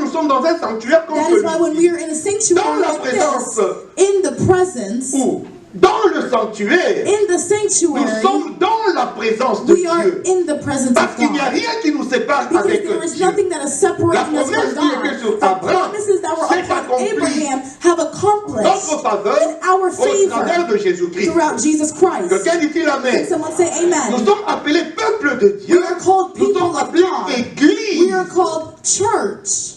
nous sommes dans un sanctuaire comme That is why when we are celui-ci, in a sanctuary dans la like présence, this, in the presence, ou dans le sanctuaire, in the nous sanctuary, sommes dans la présence de we are Dieu. in the presence Parce of qu'il n'y a God. rien qui nous sépare Because avec there is Dieu. nothing that is La separating us promesse from qui était God. sur The Abraham promises that were s'est upon accomplie Abraham have notre accomplished faveur in our au travers favor de Jésus-Christ. throughout Jesus Christ. Quelqu'un dit-il Can Amen? someone say Nous amen? sommes appelés peuple de Dieu. We are called Nous people sommes of appelés God. église. We are called church.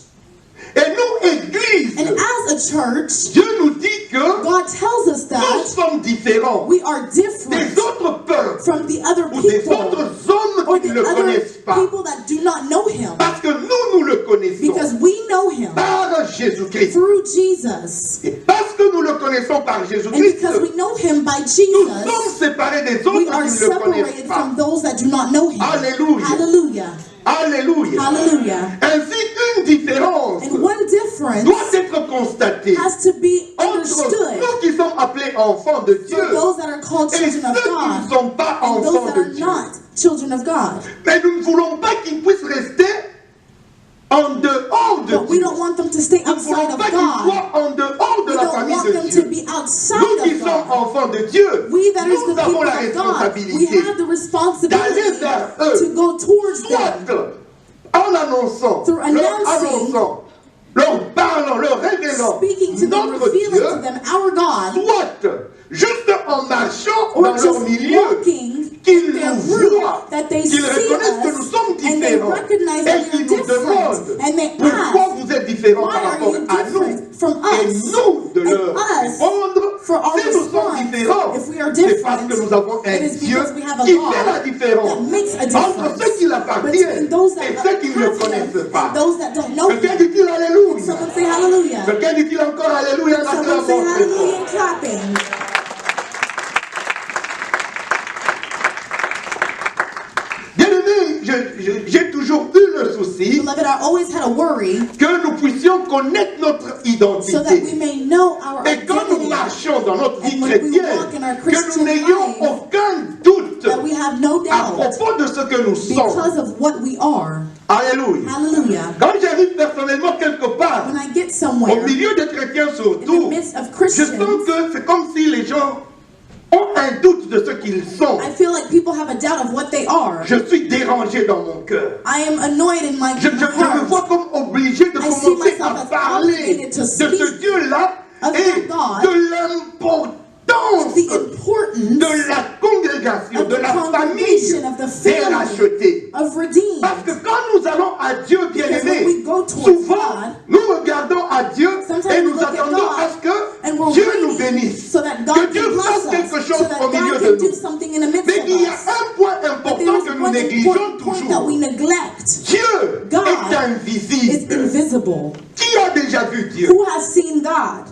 Et nous, église, And as a church, Dieu nous dit que God tells us nous that sommes différents we are des different autres peuples from the other ou des people autres hommes or qui ne the le other connaissent pas. people that do not know Him. Parce que nous le connaissons Because we know Him par Jésus-Christ. through Jesus. Et parce que nous le connaissons par And Jésus-Christ, because we know Him by nous sommes Jesus, séparés des we autres are qui ne le connaissent separated pas. from those that do not know Him. Alléluia. Hallelujah. Alléluia. Hallelujah. Ainsi, une différence And one difference doit être constatée has to be entre understood nous qui sommes appelés enfants de Dieu for those that are called et ceux children of qui ne God sont pas and those enfants that de are Dieu. not children of God. Mais nous ne voulons pas qu'ils puissent rester en dehors de But we Dieu. don't want them to stay Nous ne outside voulons of pas qu'ils God. soient en dehors de We la don't famille want de them Dieu. to be outside Nous qui of sommes God. enfants de Dieu, We that is nous the avons people la of God, we responsabilité have the responsibility d'aller vers eux, to go towards soit them en annonçant, Through leur announcing, annonçant, leur parlant, leur révélant speaking to them, notre revealing Dieu, to them our God, soit juste en marchant or dans leur just milieu, walking qu'ils in their nous group, voient, that they qu'ils see reconnaissent que nous us sommes and they différents recognize et that we qu'ils are nous different demandent and they pourquoi ask, vous êtes différents why par are rapport you à nous. different from Et us? nous de And leur us, répondre, for our si nous sommes response, différents, if we are c'est parce different, que nous avons it un is Dieu because we have a qui God fait la différence that makes a entre difference ceux qui l'appartiennent between those that et ceux qui ne le have Him connaissent pas. and those that don't know Quelqu'un Him. dit-il Alléluia? Someone say hallelujah. Quelqu'un dit-il encore Alléluia? En Someone say acclamant très hallelujah fort. and clapping. Bien-aimé, j'ai toujours eu le souci Beloved, I always had a worry que nous puissions connaître notre so that we identité. may know our Et quand nous identity, marchons dans notre vie And when we chrétienne, walk in our que nous Christian n'ayons life, aucun doute that we have no à doubt propos de ce que nous sommes. because of what we are. Alléluia. Hallelujah. Quand j'arrive personnellement quelque part, When I get au somewhere, milieu des chrétiens in the surtout, midst of je Christians, sens que c'est comme si les gens ont un doute de ce qu'ils sont. I feel like people have a doubt of what they are. Je suis dérangé dans mon cœur. I am annoyed in my Je me heart vois comme obligé de I see commencer myself à as parler obligated to de speak ce Dieu-là of et God, de l'importance the importance de la congrégation, of de the la famille congregation, of the des family, rachetés. of redeemed. Parce que quand nous allons à Dieu, Because when bien-aimé, we go towards souvent God, nous regardons à Dieu sometimes et we nous look at attendons God à ce and que we're Dieu nous waiting bénisse, so that que God Dieu can fasse bless quelque us, chose so that au milieu God de can do nous. something in the midst Mais of il y a us. un point But there important is que nous one négligeons important point that we toujours. neglect. Dieu God est is invisible. invisible. Qui a déjà vu Dieu? Who has seen God?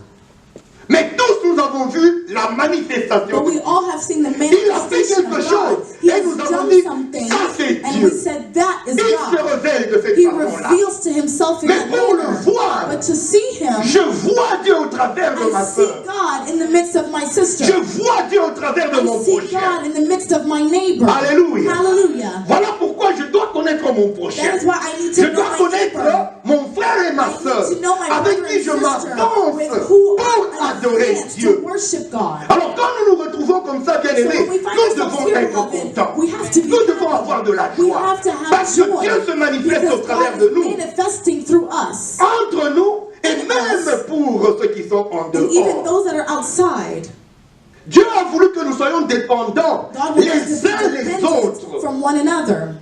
Mais tous nous avons vu la manifestation. But we all have seen the Il a fait manifestation quelque of God. chose. He Et has nous avons done dit, something, ça c'est and Dieu. we said that is Il se God. révèle de cette He façon-là. reveals to himself in Mais that pour le manner. voir, But to see him, je vois Dieu au travers de ma I see soeur. God in the midst of my sister. Je vois Dieu au travers de I mon see prochain. God in the midst of my neighbor. Alléluia. Hallelujah. Voilà pourquoi je dois connaître mon prochain. That is why I need Je to know dois my connaître neighbor. mon frère et ma I soeur, need to know my avec brother qui and je sister m'avance with who pour I adorer advance to Dieu. worship God. Alors quand nous nous retrouvons comme ça, bien So when aimés, we find nous ourselves devons here, être beloved, contents. we have to be Nous devons happy. avoir de la We joie. have to have Parce que joy. Dieu se manifeste au Because travers God de is nous, manifesting through us. entre nous, et même pour ceux qui sont en And even dehors. those that are outside. Dieu a voulu que nous soyons dépendants God wants us les to be uns les dependent autres. from one another.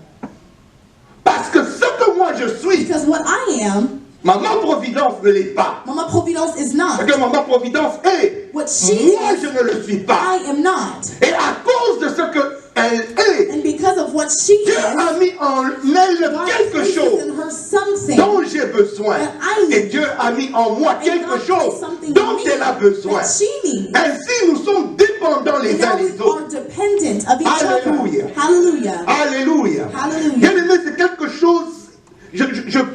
Parce que ce que moi je suis, Because what I am, Maman Providence ne l'est pas. Mama Providence is not. Ce que Maman Providence est, What she moi is, je ne le suis pas. I am not. Et à cause de ce qu'elle est, And because of what she Dieu is, a mis en elle God quelque places chose in her something dont j'ai besoin. that I need. Et Dieu a mis en moi And quelque God chose placed something dont in me elle a besoin. that she needs. Ainsi, nous sommes dépendants les And now uns we les autres. are dependent of each Alléluia. other. Hallelujah. Alléluia. Hallelujah. Bien aimé, c'est quelque chose, je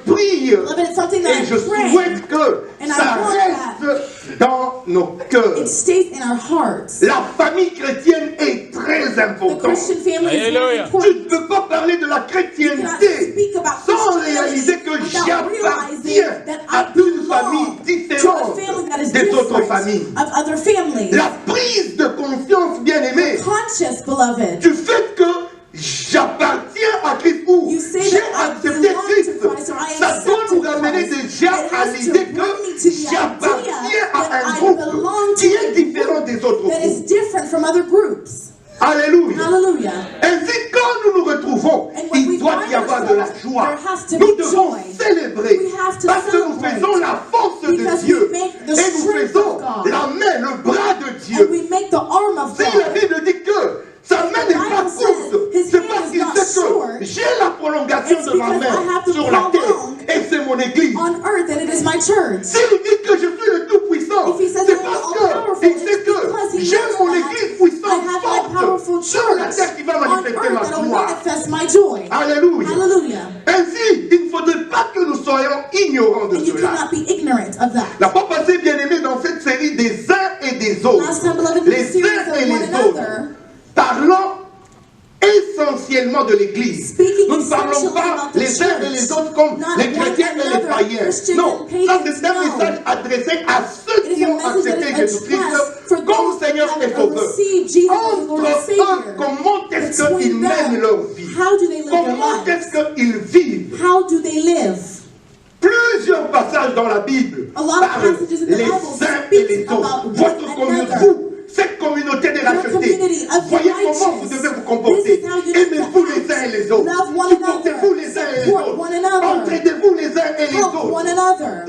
prie Beloved, it's something that et je I pray. souhaite que And I ça want reste dans nos cœurs. It stays in our hearts. La famille chrétienne est très The importante. Christian family is very Hallelujah. Tu important. ne peux pas parler de la You cannot chrétienté speak about sans Christianity réaliser que without j'appartiens realizing that familles. of other families. La prise de conscience, bien-aimé, Conscious, beloved. du fait que j'appartiens à Christ ou You say j'ai that I accepté belong to Christ, Christ or I ça doit accepted nous ramener Christ. déjà It à has to l'idée bring me que to the j'appartiens idea à that un I groupe belong to qui a est différent des autres that is groupes. different from other groups. Alléluia. Hallelujah. Ainsi, quand nous nous retrouvons, And when il we doit find y avoir de la ourselves, joie. there has to Nous be devons joy. célébrer We have to parce que nous celebrate. faisons la force de Because Dieu we make the et nous strength faisons of God. la main, le bras de And Dieu. we make the arm of Si la God. Bible dit que sa main n'est pas Bible courte, says his c'est hand parce is qu'il not sait short. que j'ai la prolongation It's de ma because I main have to sur la terre prolong et c'est mon église. On earth, and it is my church. S'il dit que je suis le Tout-Puissant, If he says c'est I'm parce all-powerful, qu'il sait it's because que he j'ai knows mon that église I puissante, have my powerful forte, sur la church terre qui va on manifester earth ma that will gloire. manifest my joy. Alléluia. Hallelujah. Ainsi, il ne faudrait pas que nous soyons ignorants de And you cela. cannot be ignorant of that. La fois passée, bien-aimé, dans cette série des uns et des autres, Last time, beloved, in the les series uns et of one les autres, another, parlons essentiellement de l'Église. Speaking Nous ne parlons essentially pas about the les uns et church, les autres comme not les one chrétiens et les another, païens. Christians Non, and pagans, ça c'est un no. message adressé à ceux It is qui a ont message that accepté is Jésus-Christ addressed for comme those Seigneur that et have Sauveur. received Jesus as the Lord and Entre eux, Savior. comment est-ce qu'ils Between mènent them, leur vie? how do they live their Comment lives? est-ce qu'ils vivent? How do they live? Plusieurs passages dans la Bible A lot of parlent passages in the les Bible uns et les speak autres. about Votre one communauté, another. cette communauté des Your rachetés, community of the voyez comment righteous. vous devez vous This comporter. is how you need Aimez-vous to les uns et act. les autres. Love one Supportez-vous another. les uns et les Support autres. one another. Entraidez-vous les uns et les Help one autres. another.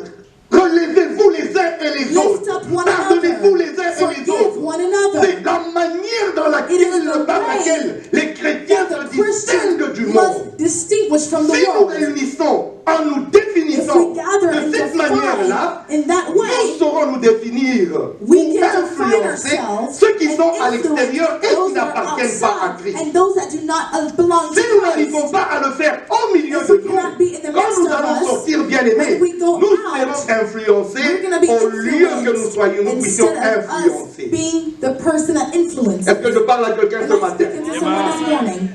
Relevez-vous les uns et les Lift autres. up one Pardonnez-vous les another. uns et les Forgive autres. one another. C'est la manière dans It is the par way laquelle les chrétiens that se the Christian distinguent du monde. must distinguish from the Si nous world. réunissons en nous If définissant we gather de and cette define manière-là, in that nous way, saurons nous définir we ou can define influencer ourselves ceux qui sont à and l'extérieur et influence qui those that are n'appartiennent pas à outside Christ. and those that do not belong to Si nous Christ. n'arrivons pas à le faire au milieu If de we nous, cannot be in the quand midst nous of allons us, sortir bien aimés, when we go nous out, serons influencés we're going to be au lieu que nous soyons, nous puissions instead of us influencer. being the person that influences. Est-ce que je parle à quelqu'un ce Am I matin? speaking to someone this morning?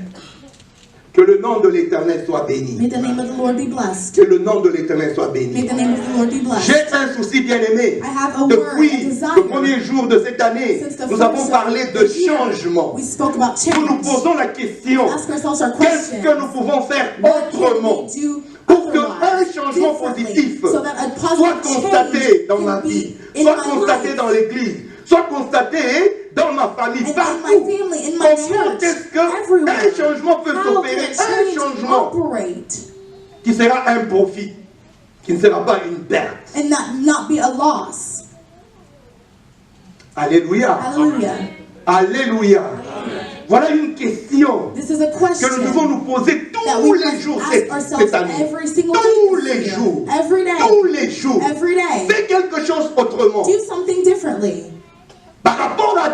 Que le nom de l'Éternel soit béni. May the name of the Lord be blessed. Que le nom de l'Éternel soit May béni. the name of the Lord be blessed. J'ai un souci bien aimé. I have a word, a Depuis desire. le premier jour de cette année, Since the nous first avons parlé de of the year, changement. we spoke about Nous nous change. posons la question, Ask ourselves our qu'est-ce question. que nous pouvons faire What can autrement we do pour qu'un otherwise, changement differently, positif so that a soit positive constaté change dans can ma be vie, in soit my constaté life, dans l'église, soit constaté dans ma famille, and in my partout. family, in my Comment church, est-ce qu'un everywhere. changement peut How can s'opérer, a un change changement operate qui sera un profit, qui ne sera pas une perte. and not be a loss? Alléluia. Hallelujah. Alléluia. Voilà une question This is a que question nous devons nous poser that tous we les must jours ask cette ourselves année. every single Tous day les this year. jours. Every day. Tous les jours. Every day. Fais quelque chose autrement. Do something differently. Par rapport à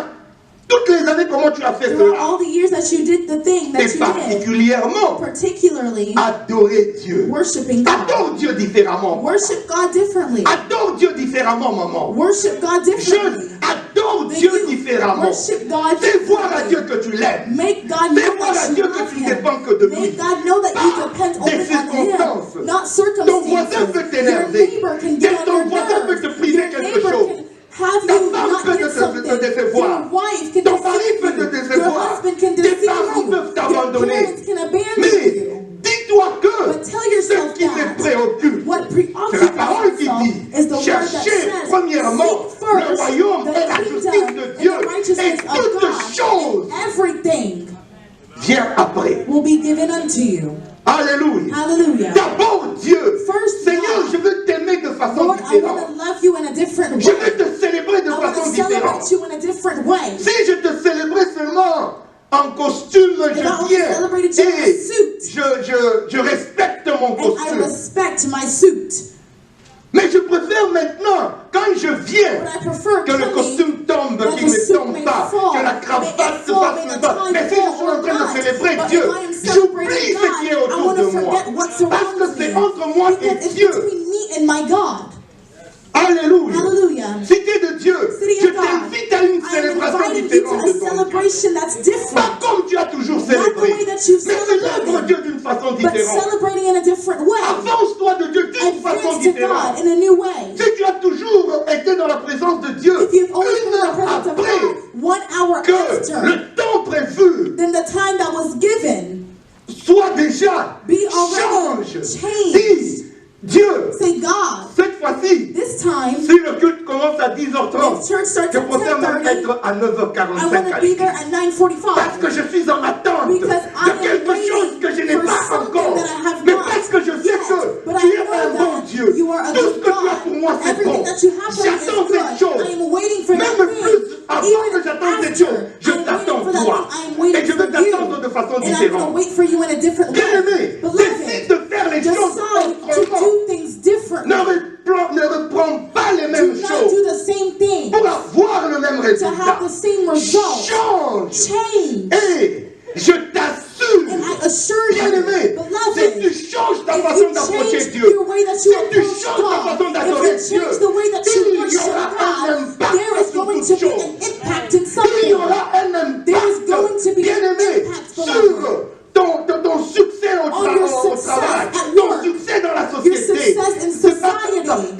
toutes les années, comment tu as fait Throughout cela? all the years that you did the thing that Et you did, particulièrement, particularly adorer Dieu. worshiping God. Adore Dieu différemment. Worship God differently. Adore Dieu différemment, maman. Worship God Jeune, differently. adore The Dieu youth, différemment. worship God Fais voir à Dieu differently. que tu l'aimes. Make God Fais know voir à that you Dieu que love tu ne dépends Him. que de lui. Make God know that you depend Des only on circonstances. Him, not Ton voisin circumstances. peut Your t'énerver. neighbor can get on Ton your voisin peut te nerves. priver Your quelque neighbor chose. can have Ta you femme not peut get te something. décevoir. Your wife can Ton mari deceive peut te you. Your décevoir. husband can Tes deceive parents you. peuvent Your t'abandonner. parents can abandon Mais you. dis-toi que But tell ce yourself qui les that préoccupe, what c'est la parole preoccupies qui yourself dit, is the word that cherchez says, premièrement seek le first royaume the et la justice kingdom de and Dieu, the et righteousness of toutes God, choses and everything viennent après. will be given unto you. Alléluia. Hallelujah. D'abord Dieu. First Seigneur, God. je veux t'aimer de façon Lord, I différente. want to love you in a different Je way. veux te célébrer de I want façon to différente. celebrate you in a different way. Si je te célébrais seulement en costume, If I je only viens celebrated you in a et suit, je respecte mon and I costume. respect my suit. Mais je préfère maintenant, quand je viens, But I prefer que le coming, costume tombe, that qu'il the ne suit tombe may pas, fall, que la may cravate it se fall, fasse may le the bas. tie Mais si je fall suis en or train not. de célébrer But Dieu, if I am j'oublie celebrating ce qui est God, I autour want de to moi. forget what Parce que surrounds c'est me. entre moi et Because it's Dieu. between me and my God. Alléluia. Hallelujah. Cité de Dieu. City Je of God. t'invite à une I am célébration inviting you différente to de a ton Dieu. celebration that's Pas different. comme tu as toujours Not the célébré. way that you Mais célèbre celebrated, Dieu d'une façon but différente. celebrating in a different way. Avance-toi de Dieu d'une façon Advance to différente. God in a new way. Si tu as toujours été dans la présence de Dieu, If you've always been une in the heure presence of après God, 1 hour que after, le temps prévu then the time that was given, soit déjà be already change. changed. Dis, Dieu, Say, God, cette fois-ci, this time, si le culte commence à if 10h30, church starts je at préfère même 10:30, être à I want 9h45 to à be there l'église. at 9:45. Parce que je suis en attente Because I de am quelque waiting chose que je n'ai for pas something encore. that I have Mais not parce que je sais yet. que But tu I es know un bon that Dieu. you are a Tout ce good que tu as pour God. moi, c'est Everything bon. that you have for me is J'attends cette good. chose. I am waiting for that Même thing. plus, avant Even que j'attende cette after, chose, je I'm t'attends waiting for that toi. thing. I am waiting Et je for vais t'attendre de you. façon And I'm going to différente. wait for you in a different way. Bien-aimé, décide Beloved, de faire les choses decide to autrement. do things differently. Ne reprends pas les Do mêmes not choses do the same thing pour avoir le même to résultat. have the same result. Change. Change. Et je t'assure, And I assure you, bien-aimé, si tu beloved, changes ta if façon you d'approcher change Dieu, your way that si you tu approach changes ta God, façon if d'adorer you Dieu, change the way that you il y worship aura un God, impact there is sur going toute to be chose. an impact in Il y something. aura un There is going impact, to be an bien-aimé, impact, sur beloved, ton succès au, on your au success travail, at ton work, succès dans la your société, success in c'est pas society,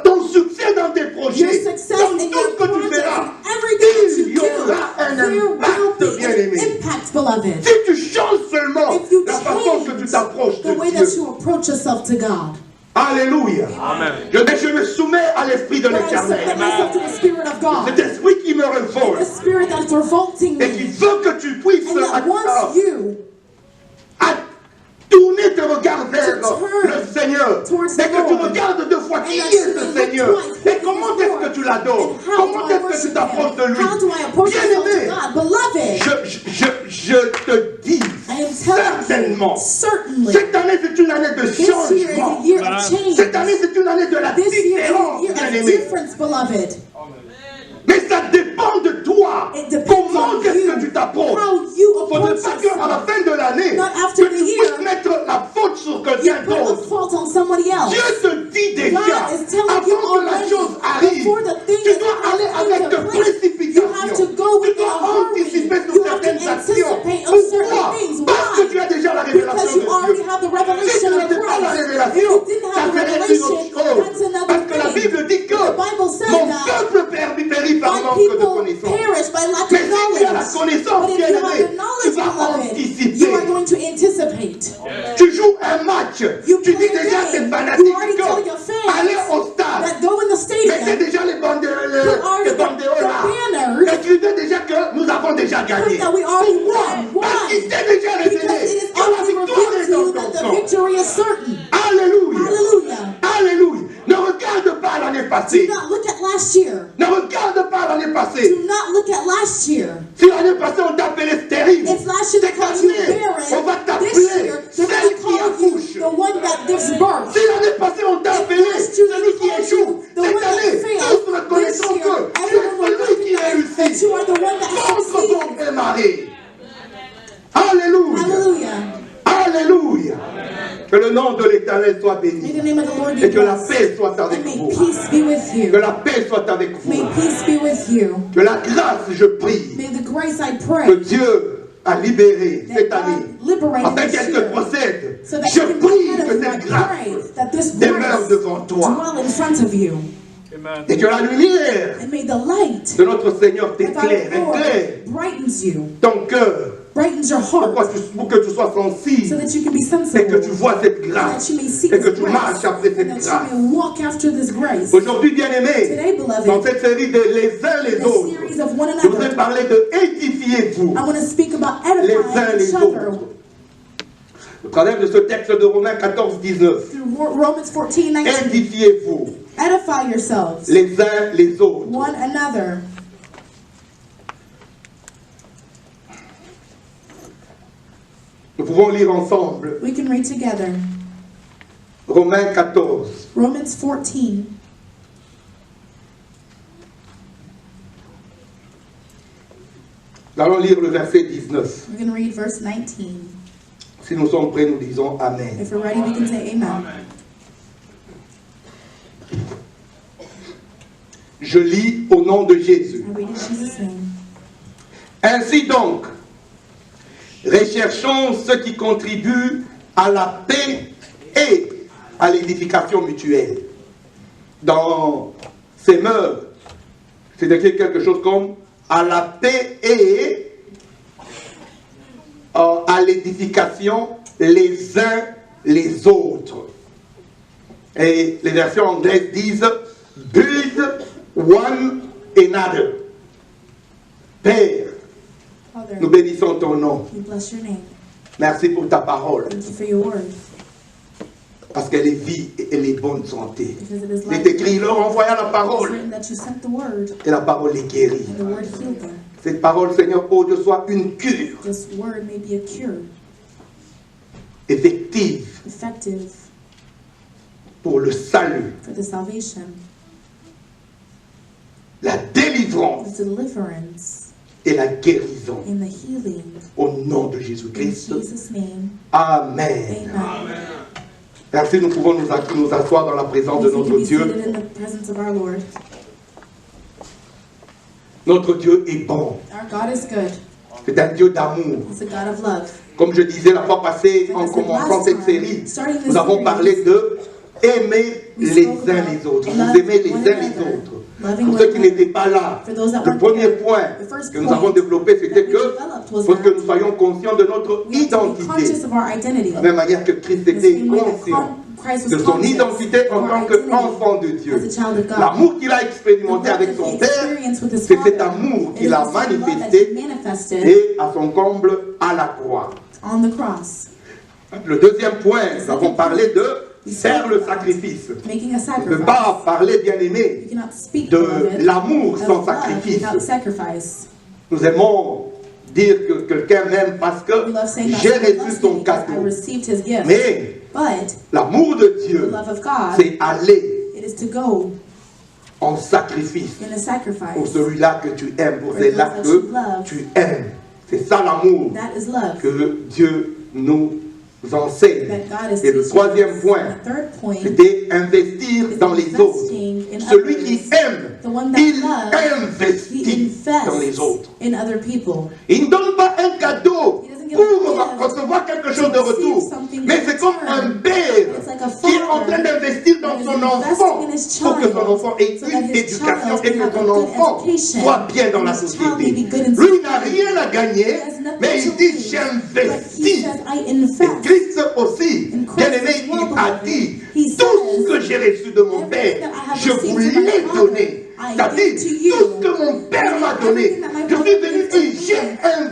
ton succès dans tes your projets, success dans in tout your ce que tu projects, feras. and everything that Il you y aura do, un there will impact, be an bien-aimé. impact, beloved. Si tu changes seulement If you la façon que tu change t'approches the way de that Dieu. you approach yourself to God. Alléluia. Amen. Je me soumets à l'Esprit de But I submit l'Éternel. myself to the Spirit of God. Cet esprit qui me The révolte Spirit that's revolting et qui me. veut que tu puisses And that wants you tourner tes regards vers to turn le Seigneur towards et the que tu Lord. regardes deux fois And qui that est you ce may look Seigneur twice, who et is comment this est-ce Lord? que tu l'adores, And how comment do I est-ce que tu worship t'approches de Him? lui. How do I approach myself to Bien-aimé, God? Beloved, je te dis I am telling certainement, you, certainly, cette année c'est une année de this year is changement. a year of change. Cette année c'est une année de la This year is a différence, year of bien-aimé. difference, beloved. Mais ça dépend de toi. It depends Comment on est-ce you, que tu t'approches? how you Il ne faudrait approach pas qu'à la yourself. fin de l'année, Not after que the tu year, puisses mettre la faute sur You quelqu'un put a d'autre. fault on somebody else. Dieu te dit déjà, God is telling avant you que la already, chose arrive, before the thing tu is dois aller avec into place, you have précipitation. to go Tu with dois a hurry. anticiper sur You have to certaines actions. anticipate on certain Pourquoi? things. Parce que Why? tu as déjà la Because révélation you de already Dieu. have the Si revelation tu of n'avais pas la Christ. If révélation, you didn't ça have the serait une revelation, autre chose. that's another Parce que la thing. Bible dit que The Bible says mon that peuple périt par my manque de people connaissance. perish by lack Mais of si tu as la knowledge. connaissance, But if bien you have aimé, the tu knowledge, vas beloved, anticiper. you are going to anticipate. Tu joues un match. You Tu play dis a déjà à tes game. fanatiques You already tell your que fans allez au stade. that go in the Mettez stadium, déjà les banderoles already the là. banners, Écrivez déjà que nous avons déjà gagné. that we already Pourquoi? won. Parce Why? qu'il t'est déjà Because révélé it is que la already victoire revealed est to dans you ton that the camp. victory is certain. Alléluia. Hallelujah. Alléluia. Ne regarde pas l'année Do passée. not look at last year. Ne regarde pas l'année passée. Do not look at last year. Si l'année passée on t'appelait stérile, If last year they cette called you année on va barren, this t'appeler year they're celle going to qui call you accouche. the one that gives birth. Si l'année passée on t'a appelé last year celui they qui called échoue, you the cette one that année failed, tous reconnaîtront this year que tu es everyone will celui qui recognize that réussit. you are the one that Contre succeeded. ton démarré. Alléluia. Hallelujah. Alléluia. Que le nom de l'Éternel soit May béni. the name of the Lord be Et que la blessed. paix soit avec And may vous. peace be with Que you. la paix soit avec May vous. peace be with you. Que la grâce, je prie, May the grace I que pray Dieu a libéré cette that année, God liberated afin this qu'elle te year, possède. so that Je you can be prie ahead que of you. cette I grâce pray that this demeure grace devant toi. dwell in front of you. Amen. Et que la lumière And may the light de notre Seigneur of t'éclaire, our Lord éclaire brightens you, ton cœur, brightens your pour heart, que tu sois so sensible that you can be et sensible, que tu vois cette and grâce that you may see et que this tu grace, marches après and cette that grâce. you may walk after this grace. Aujourd'hui, bien-aimés, Today, dans beloved, cette série de les uns les in a autres, series of one je voudrais another, parler de édifiez-vous I want to speak about les uns edifying les each other autres. Au travers de ce texte de Romains 14, 19, through Romans 14:19. édifiez-vous Edify yourselves, les uns les autres. one another. Nous pouvons lire ensemble We can read together. Romains 14. Romans 14. Nous allons lire le verset 19. We're going to read verse 19. Si nous sommes prêts, nous disons Amen. If we're ready, we can say amen. Je lis au nom de Jésus. I read in Jesus' name. Ainsi donc, recherchons ce qui contribue à la paix et à l'édification mutuelle. Dans ces mœurs, c'est écrit quelque chose comme à la paix et à l'édification les uns les autres. Et les versions anglaises disent build one another. Père, Father, nous bénissons ton nom. we bless your name. Merci pour ta parole. Thank you for your word. Parce qu'elle est vie et elle est bonne santé. Because it is Il est life. écrit, il leur envoya la It's parole. written that you sent the word, Et la parole les guérit. and the word healed them. Cette parole, Seigneur, oh Dieu, soit une cure This word may be a cure, effective effective pour le salut, for the salvation, la délivrance the deliverance, et la guérison. and the healing. Au nom de In Jésus-Christ. Jesus' name, Amen. amen. Merci, nous pouvons nous asseoir dans la présence de If we can notre be Dieu. seated in the presence of our Lord. Notre Dieu est bon. Our God is good. C'est un Dieu d'amour. He's a God of love. Comme je disais la fois passée, en commençant cette série, nous avons parlé de aimer les uns les autres. Vous aimez les uns les autres. Pour ceux qui n'étaient pas là, le premier point que nous avons développé, c'était que faut que nous soyons conscients de notre We have to be identité. conscious of our identity. De la même manière que Christ The était same way that conscient Christ de was son conscious identité of en our tant identity qu'enfant de Dieu. as a child of God. L'amour qu'il a The expérimenté love avec that son he Père, experienced with his c'est cet Father, amour it qu'il is a the same love that manifesté he manifested et à son comble à la croix. on the cross. Le deuxième point, nous avons parlé de faire le sacrifice. Making a On ne peut sacrifice. pas parler, bien aimé, You cannot speak de of it, l'amour of sans love sacrifice. without sacrifice. Nous aimons dire que quelqu'un m'aime parce We que love saying that j'ai someone reçu loves son me because I cadeau. received his gift. Mais But l'amour de the Dieu, love of God, c'est aller it is to go en sacrifice in a pour sacrifice. celui-là que tu aimes, pour For celui-là those that you que love. tu aimes. C'est ça l'amour That is love. que Dieu nous enseigne. That God is Et le teaching troisième us. point, And the third point c'était investir is dans les autres. investing in Celui qui others. aime, The one that il loves, he investit dans les invests autres. in other people. Il ne donne pas un cadeau He doesn't give pour a gift recevoir quelque chose de to receive retour. something Mais in c'est comme return. un père It's like a qui est en train father d'investir dans that is son investing enfant in his pour que son child enfant ait so that une his éducation child et can que have a son good enfant education soit bien dans and la his child may société. be good in Lui n'a society. rien à gagner, He has nothing mais il to dit lose, but he j'investis. says, I Et invest. Christ aussi, And Christ bien aimé, as well, il a beloved, dit he tout ce says, que j'ai reçu de mon everything Père, that I have je received vous from my l'ai Father, donné. I C'est-à-dire, give to you. tout ce que mon Père m'a donné, Everything that my je Father suis venu gives to et me, j'ai I'm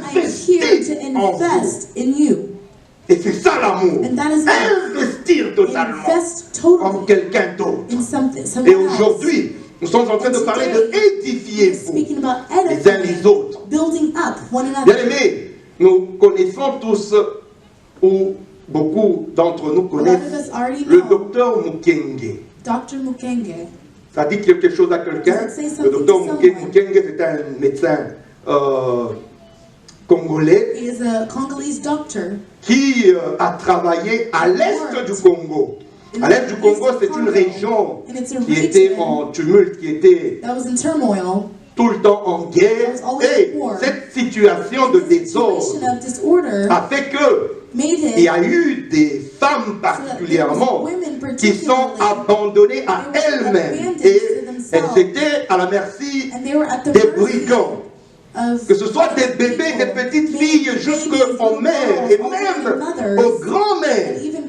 here investi to en vous. invest in you. Et c'est ça l'amour. And that is love. Investir totalement Invest en totally quelqu'un d'autre. in something, Et someone else. aujourd'hui, nous sommes en train de parler de We're édifier-vous speaking about les uns les edifying, autres. building up one Bien another. aimés, nous connaissons tous, ou beaucoup d'entre nous A lot connaissent, of us already le know docteur Mukenge. Dr. Mukenge. Ça dit quelque chose à quelqu'un. Does it say Le something docteur to someone? Mukenge, c'est un médecin congolais He is a Congolese doctor. qui a travaillé à l'est du Congo. À l'est du Congo, c'est une région And it's a qui était region en tumulte, qui était that was in turmoil. tout le temps en guerre. Et cette situation de The situation désordre of disorder a fait que made il y him a eu des femmes particulièrement qui sont abandonnées à elles-mêmes et elles étaient à la merci and they were at the des mercy brigands. of Que ce soit des bébés, des petites filles, jusqu'aux mères et même aux grands-mères. and even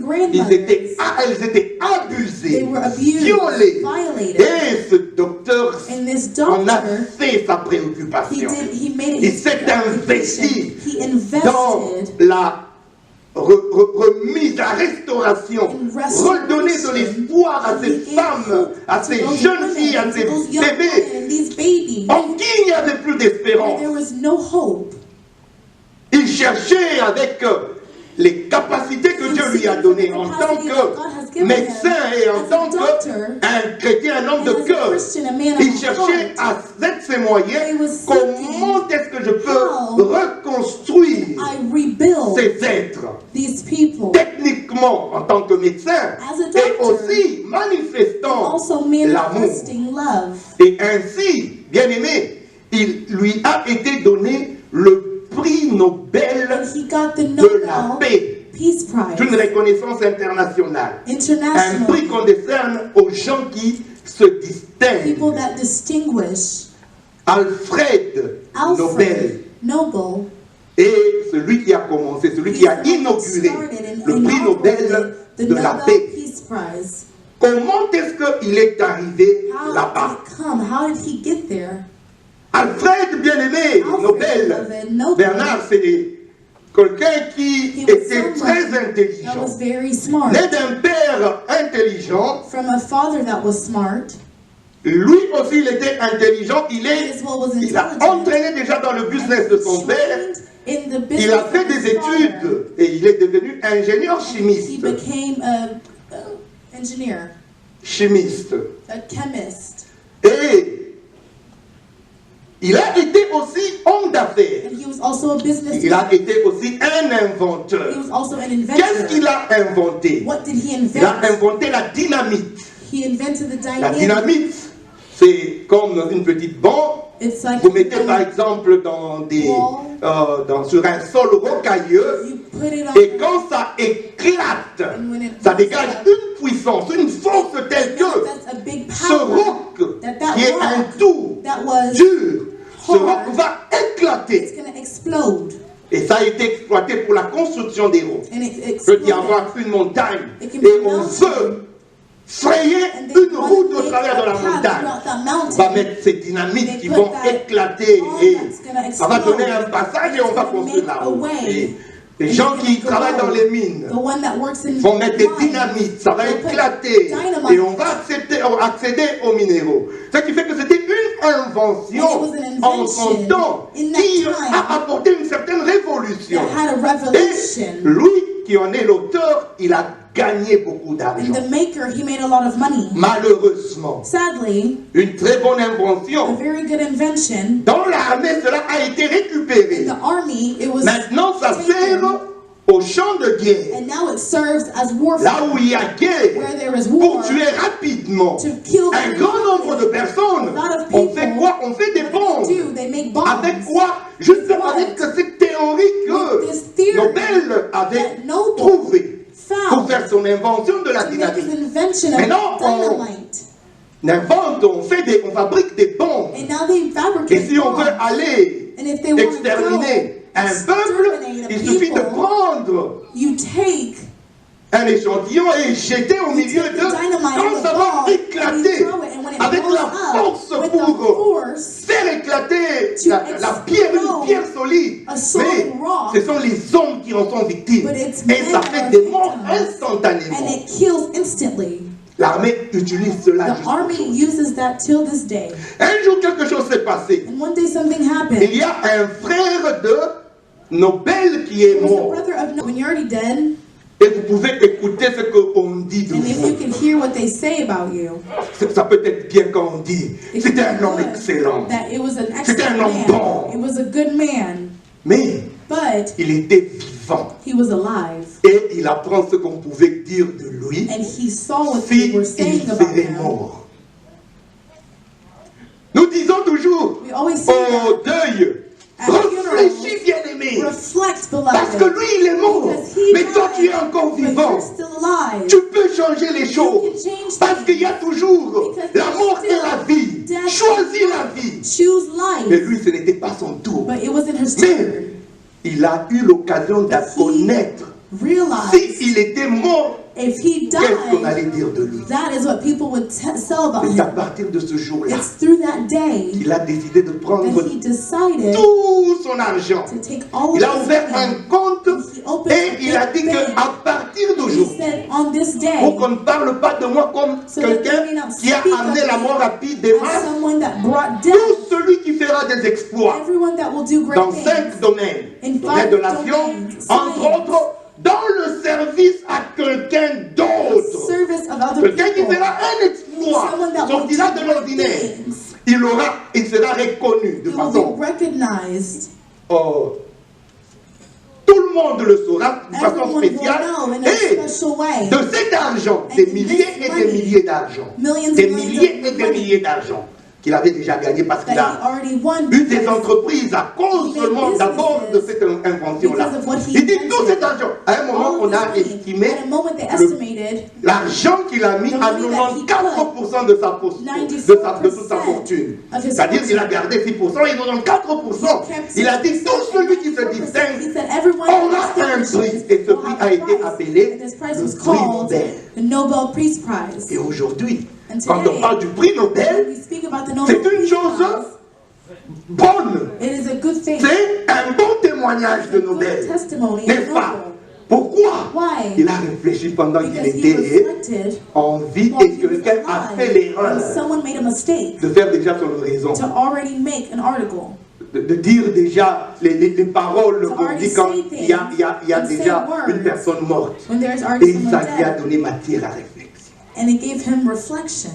Elles étaient abusées, They were abused, violées. violated. Et ce docteur And this en a doctor, fait sa préoccupation. he made it Il his s'est investi preoccupation. He dans invested la remise, la restauration, in restoration, redonner de l'espoir à ces He gave femmes, hope à to ces those jeunes women, filles, à to ces those young bébés, women and these babies, en qui il n'y avait plus where d'espérance. there was no hope. Il cherchait avec les capacités que Dieu lui a données en tant que médecin et en tant qu'un chrétien, un homme de cœur. Il cherchait avec ses moyens comment est-ce que je peux reconstruire I rebuild ces êtres these people techniquement en tant que médecin as a et doctor, aussi manifestant also manifesting love. Et ainsi, bien aimé, il lui a été donné le prix Nobel And he got the de la Nobel paix. Peace Prize. C'est une reconnaissance internationale. Un International. prix qu'on décerne aux gens qui se distinguent. People that distinguish. Alfred Nobel Nobel. est celui qui a commencé, celui qui a inauguré le prix Nobel de la paix. Peace Prize. Comment est-ce qu'il est arrivé How là-bas? did it come? How did he get there? Alfred, bien-aimé, Nobel, Bernard, c'est quelqu'un qui était très That intelligent. was very smart. Né d'un père intelligent, From a father that was smart. lui aussi il était intelligent, He as well was il a intelligent. entraîné déjà dans le business de son père, Trained in the business il a fait of his des father. études et il est devenu ingénieur He chimiste. became a engineer, Chimiste. a chemist, Et il a été aussi homme d'affaires. and he was also a businessman. Il a été aussi un He inventeur. was also an Qu'est-ce inventor. qu'il a inventé? What did he Il a invent? inventé la dynamite. He invented the La dynamite. dynamite, c'est comme dans une petite bombe. It's like Vous mettez par exemple sur un sol rocailleux you put it on, et quand ça éclate, and when it ça dégage une puissance, une force telle que manifests a big ce power roc qui est un tout that was dur, ce hard. roc va It's éclater. going to explode. Et ça a été exploité pour la construction des rocs. And it Il peut y exploded. avoir une montagne It can et be on mountain. veut frayer And they une want route to au make travers de a la path montagne. throughout that On va mountain. mettre ces dynamites They qui put vont that éclater bomb et that's gonna ça va donner un explode. passage et on va It's gonna construire la make a route. way. Et les And gens it's qui gonna travaillent go. dans les mines The one that works in vont mettre des mines, dynamites, ça va they'll put éclater dynamite. et on va accéder aux minéraux. Ce qui fait que c'était une invention And it was an en son invention temps in that qui time a apporté une certaine révolution. that had a Et revolution. lui qui en est l'auteur, il a gagné beaucoup And d'argent. the maker, he made a lot of money. Malheureusement, Sadly, une très bonne a invention. very good invention. Dans l'armée, cela a été In récupéré. the army, it was Maintenant, ça taken, sert au champ de guerre. and now it serves as warfare. Là où il y a guerre, Where there is pour war, tuer rapidement to kill un very grand nombre de quickly. personnes, A lot of on people, fait quoi? On fait des what do bombes. they do? They make bombs. Avec quoi? Juste With what? avec cette théorie With this que theory Nobel avait that Nobel trouvée pour found faire son invention de la to make his dynamite. invention of Maintenant, dynamite. On invente, on fabrique des bombes. And now they Et fabricate si on veut bombs. aller And if they want to exterminer go, un peuple, exterminate a il suffit de people, prendre you take un échantillon et jeter au milieu take the de dynamite quand and the ça va bomb, and you éclater throw it, and when it avec blows la up, force with the pour force, faire éclater to la pierre, une explode pierre solide. a solid Mais rock, ce sont les hommes qui en sont victimes. but it's Et ça men fait are des morts victims, instantanément. and it kills instantly. L'armée utilise cela. The jusqu'au army jour. uses that till this day. Un jour, quelque chose s'est passé. And one day something happened. Il y a un frère de Nobel qui est It was the mort. brother of when you're already dead, Et vous pouvez écouter ce qu'on dit de and if you vous. can hear what they say about you, Ça peut être bien quand on dit. it C'était can be un homme good excellent. that it was an C'était excellent un homme man. bon. It was a good man, Mais but il était vivant. he was alive, Et il apprend ce qu'on pouvait dire de lui and he saw what si they were il saying about serait him. mort. Nous disons toujours, We always say au that deuil, at réfléchis bien aimé. reflect, Parce que beloved, lui, il est mort. because he Mais toi, tu es died, encore but vivant. you're still alive. Tu peux changer les You choses. can change Parce qu'il y a toujours Because la mort et still la vie. death. Choisis la vie. Choose Mais life, lui, ce n'était pas son tour. but it wasn't his Mais turn. il a eu l'occasion de But he connaître. Realize S'il était mort, if he qu'est-ce qu'on died, allait dire de lui? that is what people would tell about C'est à him. partir de ce jour-là It's through that day qu'il a décidé de prendre that he decided tout son argent. to take all of Il a his ouvert money. un compte He opened et a il a dit big bank. qu'à partir He d'aujourd'hui, said, on this day, pour qu'on ne parle pas de moi comme so that they quelqu'un may not qui a speak amené of la me mort rapide des as masses, someone that brought death, tout celui qui fera des exploits everyone that will do great dans things 5 domaines, in domaine 5 de l'action, domains, entre science, autres, dans le service à quelqu'un d'autre. service of other Quelqu'un qui people, fera un exploit, someone that will sortira do de great l'ordinaire. things. Il sera reconnu de It will façon be recognized tout le monde le saura de façon Everyone will spéciale. know in a Et special way. de cet argent, des milliers et des milliers d'argent, Millions des and millions milliers et of des money milliers d'argent qu'il avait déjà gagné parce qu'il that he a already won eu des because entreprises à cause he made seulement d'abord de businesses cette invention-là. because of what he Il dit tout invented. cet argent. À un moment, all on of a this money, estimé at a moment they le- estimated l'argent qu'il a mis the à money that he 94% de sa fortune, de toute sa fortune. of his C'est-à-dire qu'il a fortune. gardé 6% et 94%. Il a dit tout celui qui se He distingue said everyone aura who un prix. distinguishes Et ce will prix have a a été prize. appelé And this prize le was prix called Nobel. the Nobel Peace Prize. Et aujourd'hui, And quand on today, parle du prix when Nobel, we speak about the c'est Nobel une Peace chose Prize, bonne. it is a good thing. C'est un bon témoignage de It's a good Nobel. testimony N'est-ce of pas? Nobel. Pourquoi? Why? Il a réfléchi pendant qu'il Because he était reflected en vie while et he was quelqu'un a fait alive l'erreur and someone made a mistake de faire déjà son oraison, to already make an article. de dire déjà les paroles To qu'on already dit quand say il y a things, déjà and say une words. personne morte. When there is Et already someone ça lui a dead, donné matière à réflexion. and it gave him reflection.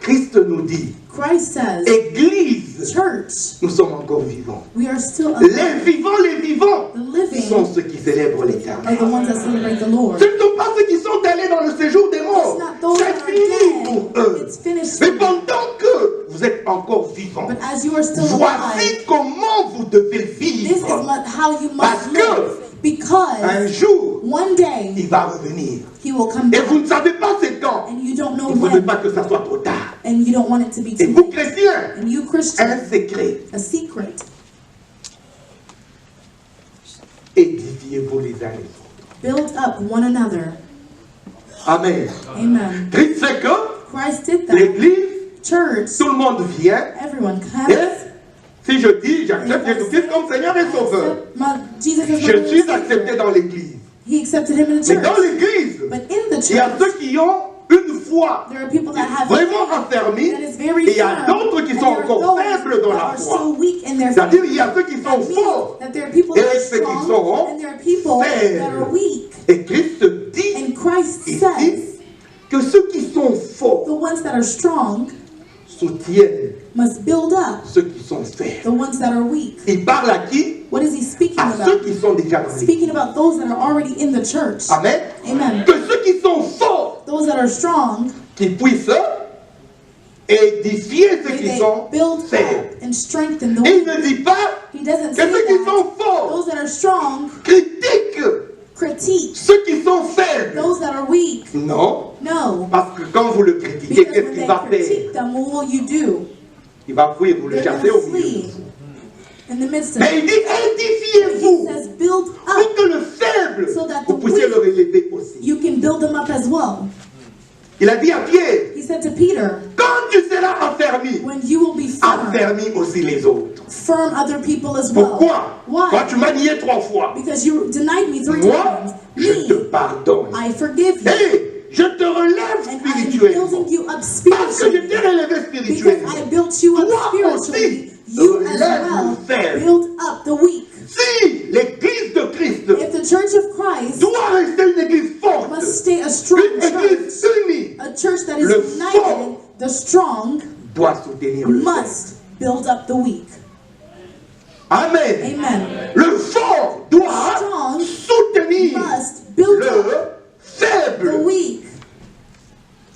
Christ nous dit, Christ says, Église, church, nous sommes encore vivants. we are still Les alive. vivants The living sont ceux qui célèbrent are l'éternel. the ones that celebrate the Lord. Ce ne sont pas ceux qui sont allés dans le séjour des It's morts. not those C'est that are fini pour dead. eux. It's finished. Mais pendant que vous êtes encore vivants, But as you are still voici alive, comment vous devez this is vivre. how you Parce must que live. Because un jour, one day il va revenir. he will come Et back. vous ne savez pas c'est quand. And you don't know Il ne faudrait when. pas que ça soit trop tard. And you don't want it to be Et too vous, late. chrétiens, And you Christian, un secret. a secret. Édifiez-vous les uns les autres. Build up one another. Amen. Amen. Christ sait que Christ did that. l'Église, Church, tout le monde vient. everyone Et comes. si je dis, j'accepte Jésus-Christ comme Seigneur et Sauveur, Jesus is my je Lord suis and accepté Savior. dans l'Église. He accepted him in the Mais dans church. l'Église, But in the il y a church, ceux qui ont une foi there are people that have vraiment faith affermie, that is very et il y a firm, d'autres qui and sont there are encore those faibles dans that la are foi. so weak in their C'est-à-dire, faith. il y a ceux qui That sont means forts. that there are people that Et are ceux qui strong, sont and there are people that are faibles. weak. Et Christ dit And Christ ici says, que ceux qui sont the forts ones that are strong soutiennent must build up ceux qui sont faibles. the ones that are weak. Il parle à qui? What is he speaking À ceux about? qui sont déjà dans l'Église. Speaking about those that are already in the church. Amen. Amen. Que ceux qui sont forts, Those that are strong, qui puissent édifier ceux qui they sont build faibles. up and strengthen the Et il weak. ne dit pas He doesn't que say ceux qui that. sont forts Those that are strong critiquent critique ceux qui sont faibles. those that are weak. Non, No. parce que quand vous le critiquez, Because qu'est-ce when qu'il they va faire? critique them, what will you do? Il va fuir, vous le They're chassez going au to milieu. flee in the midst of Mais it. il dit He édifiez-vous says, build pour up. que le faible, So that vous the puissiez weak- le relever aussi. You can build them up as well. Il a dit à Pierre, He said to Peter, quand tu seras affermi, when you will be firm, affermis aussi les autres. firm other people as well. Pourquoi? Toi, Why? tu m'as nié 3 fois. Because you denied me 3 Moi, times. je te Me, pardonne. I forgive you. Et je te relève And I'm spirituellement. building you up Parce que je spiritually. t'ai relevé Because spirituellement. I built you up Toi spiritually. aussi, You as relève well le faible. build up the weak. Si l'église de Christ If the church of Christ doit rester une église forte, must stay a strong une église church, unie, a church that is Le united, fort the strong doit soutenir le faible. must build up the weak. Amen. Amen. Le fort doit Strong soutenir must build up le the faible. weak.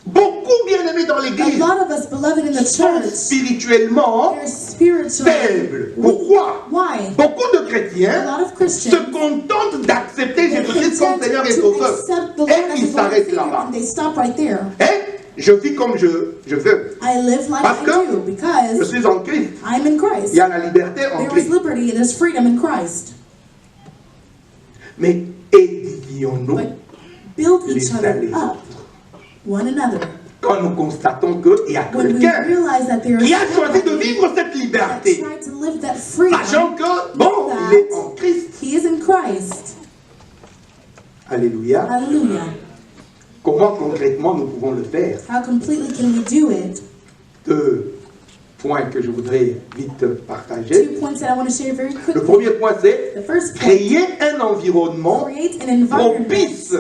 Beaucoup bien-aimés dans A l'église lot of us, beloved in the sont church, spirituellement they're spiritually faibles. weak. Pourquoi? Why? Beaucoup de A chrétiens lot of se Christians contentent d'accepter they're Jésus-Christ comme content Seigneur et to Sauveur. accept the Lord Et as ils a Lord and s'arrêtent Savior, là-bas. and they stop right there. Et je vis comme je veux. I live like Parce I que do je because suis en Christ. I'm in Christ. Il y a la liberté en There is Christ. liberty and there's freedom in Christ. Mais édifions-nous But build each les uns other les up, autres. one another. Quand nous constatons qu'il y a When we quelqu'un realize that there is qui a choisi de somebody vivre cette that liberté, tried to live that freedom, sachant que, bon, il est en Christ. he is in Christ. Alléluia. Hallelujah. Comment concrètement nous pouvons le faire? How completely can we do it? 2 points que je voudrais vite partager. 2 points that I want to share very Le quickly. premier point, c'est The first point, créer un environnement create an environment propice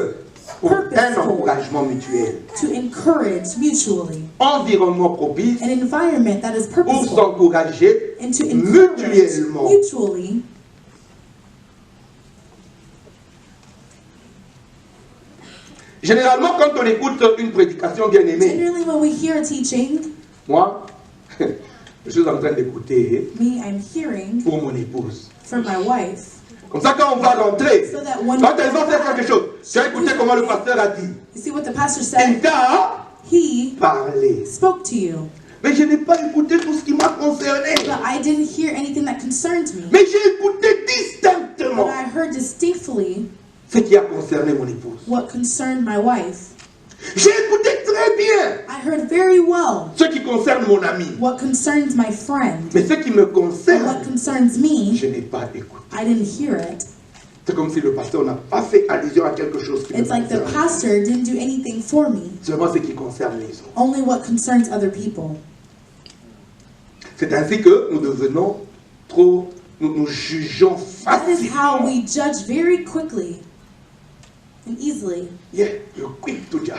pour un encouragement mutuel. to encourage mutually. Environnement propice An environment that is pour purposeful s'encourager and to encourage mutuellement. mutually Généralement, quand on écoute une prédication bien aimée, Generally, when we hear a teaching, moi, je suis en train d'écouter me, I'm hearing pour mon épouse. for my wife. Comme ça, quand on va rentrer, So that when quand elle va faire quelque chose, tu as écouté comment le pasteur a dit. you see what the pastor Il said? t'a He parlé. spoke to you. Mais je n'ai pas écouté tout ce qui m'a concerné. But I didn't hear anything that concerned me. Mais j'ai écouté But distinctement I heard distinctly ce qui a concerné mon épouse. what concerned my wife. J'ai écouté très bien I heard very well ce qui concerne mon ami. what concerns my friend. Mais ce qui me But what concerne, concerns me, je n'ai pas écouté. I didn't hear it. C'est comme si le pasteur n'a pas fait allusion à quelque chose qui me It's like the concerne. pastor didn't do anything for me, Seulement ce qui concerne les autres. only what concerns other people. C'est ainsi que nous devenons trop, nous jugeons That is how facilement. we judge very quickly and easily. Yeah, you're quick to judge.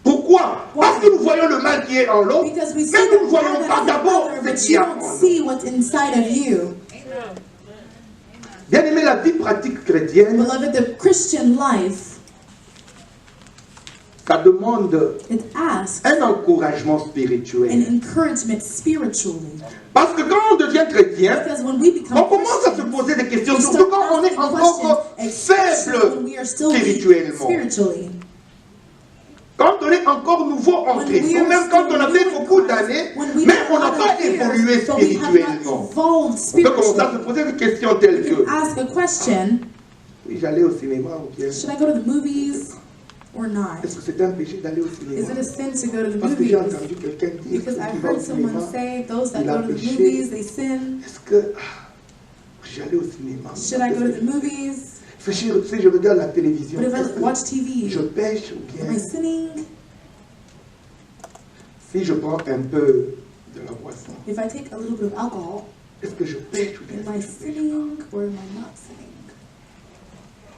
Pourquoi? Parce que nous voyons le mal qui est en l'autre, Because we see mais nous the ne voyons bad pas that is in d'abord other, ce but qui you est en don't nous. see what's inside of you. Bien aimé, la vie pratique chrétienne, Beloved, the Christian life, ça demande it asks un encouragement an spirituel. encouragement spiritually. Parce que quand on devient chrétien, Because when we become on commence à se Christians, poser des questions, we surtout start quand on est asking encore questions, especially when faible we are still weak spirituellement. spiritually. Quand on est encore nouveau en When Christ, we ou are même quand still on a new fait in beaucoup Christ, d'années, when we mais have on n'a a lot pas of years, évolué but we have not spirituellement. evolved On peut commencer à se spiritually. poser des questions telles We que, can ask a question: oui, j'allais au cinéma ou bien, should I go to the movies or not? est-ce que c'est un péché d'aller au Is cinéma? it a sin to go to the Parce que j'ai movies? entendu quelqu'un dire Because I qu'il va au heard someone cinéma, say those that il a go to the péché. movies, they sin. Est-ce que j'allais au cinéma? Should I go to the movies? Si je regarde la télévision, But if est-ce I que watch TV, je pêche ou am I bien sinning? si je prends un peu de la boisson, If I take a little bit of alcohol, est-ce que je pêche ou bien am I est-ce que je pêche sinning or am I not sinning?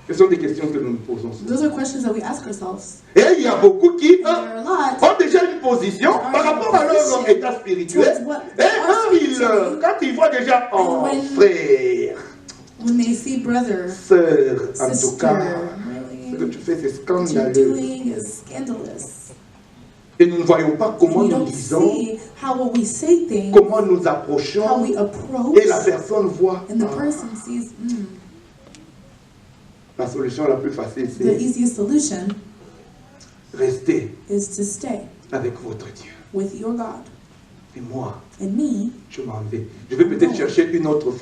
pas? Ce sont des questions que nous nous posons souvent. Those are questions that we ask ourselves. Et il y a beaucoup qui And there are a lot ont déjà une position par rapport à leur état spirituel. towards what Et quand ils voient déjà en frère, when they see brother, sœur, en tout sister, cas, ce que really, tu fais c'est what you're scandaleux. doing is scandalous. Et nous ne voyons pas comment And you nous don't disons, see how what we say things, comment nous how approchons, we approach, et la personne voit. and the Ah, person sees, la solution la plus facile, the c'est easiest solution rester is to stay avec votre Dieu. with your God. Et moi, And me, je m'en vais. Je vais peut-être chercher une autre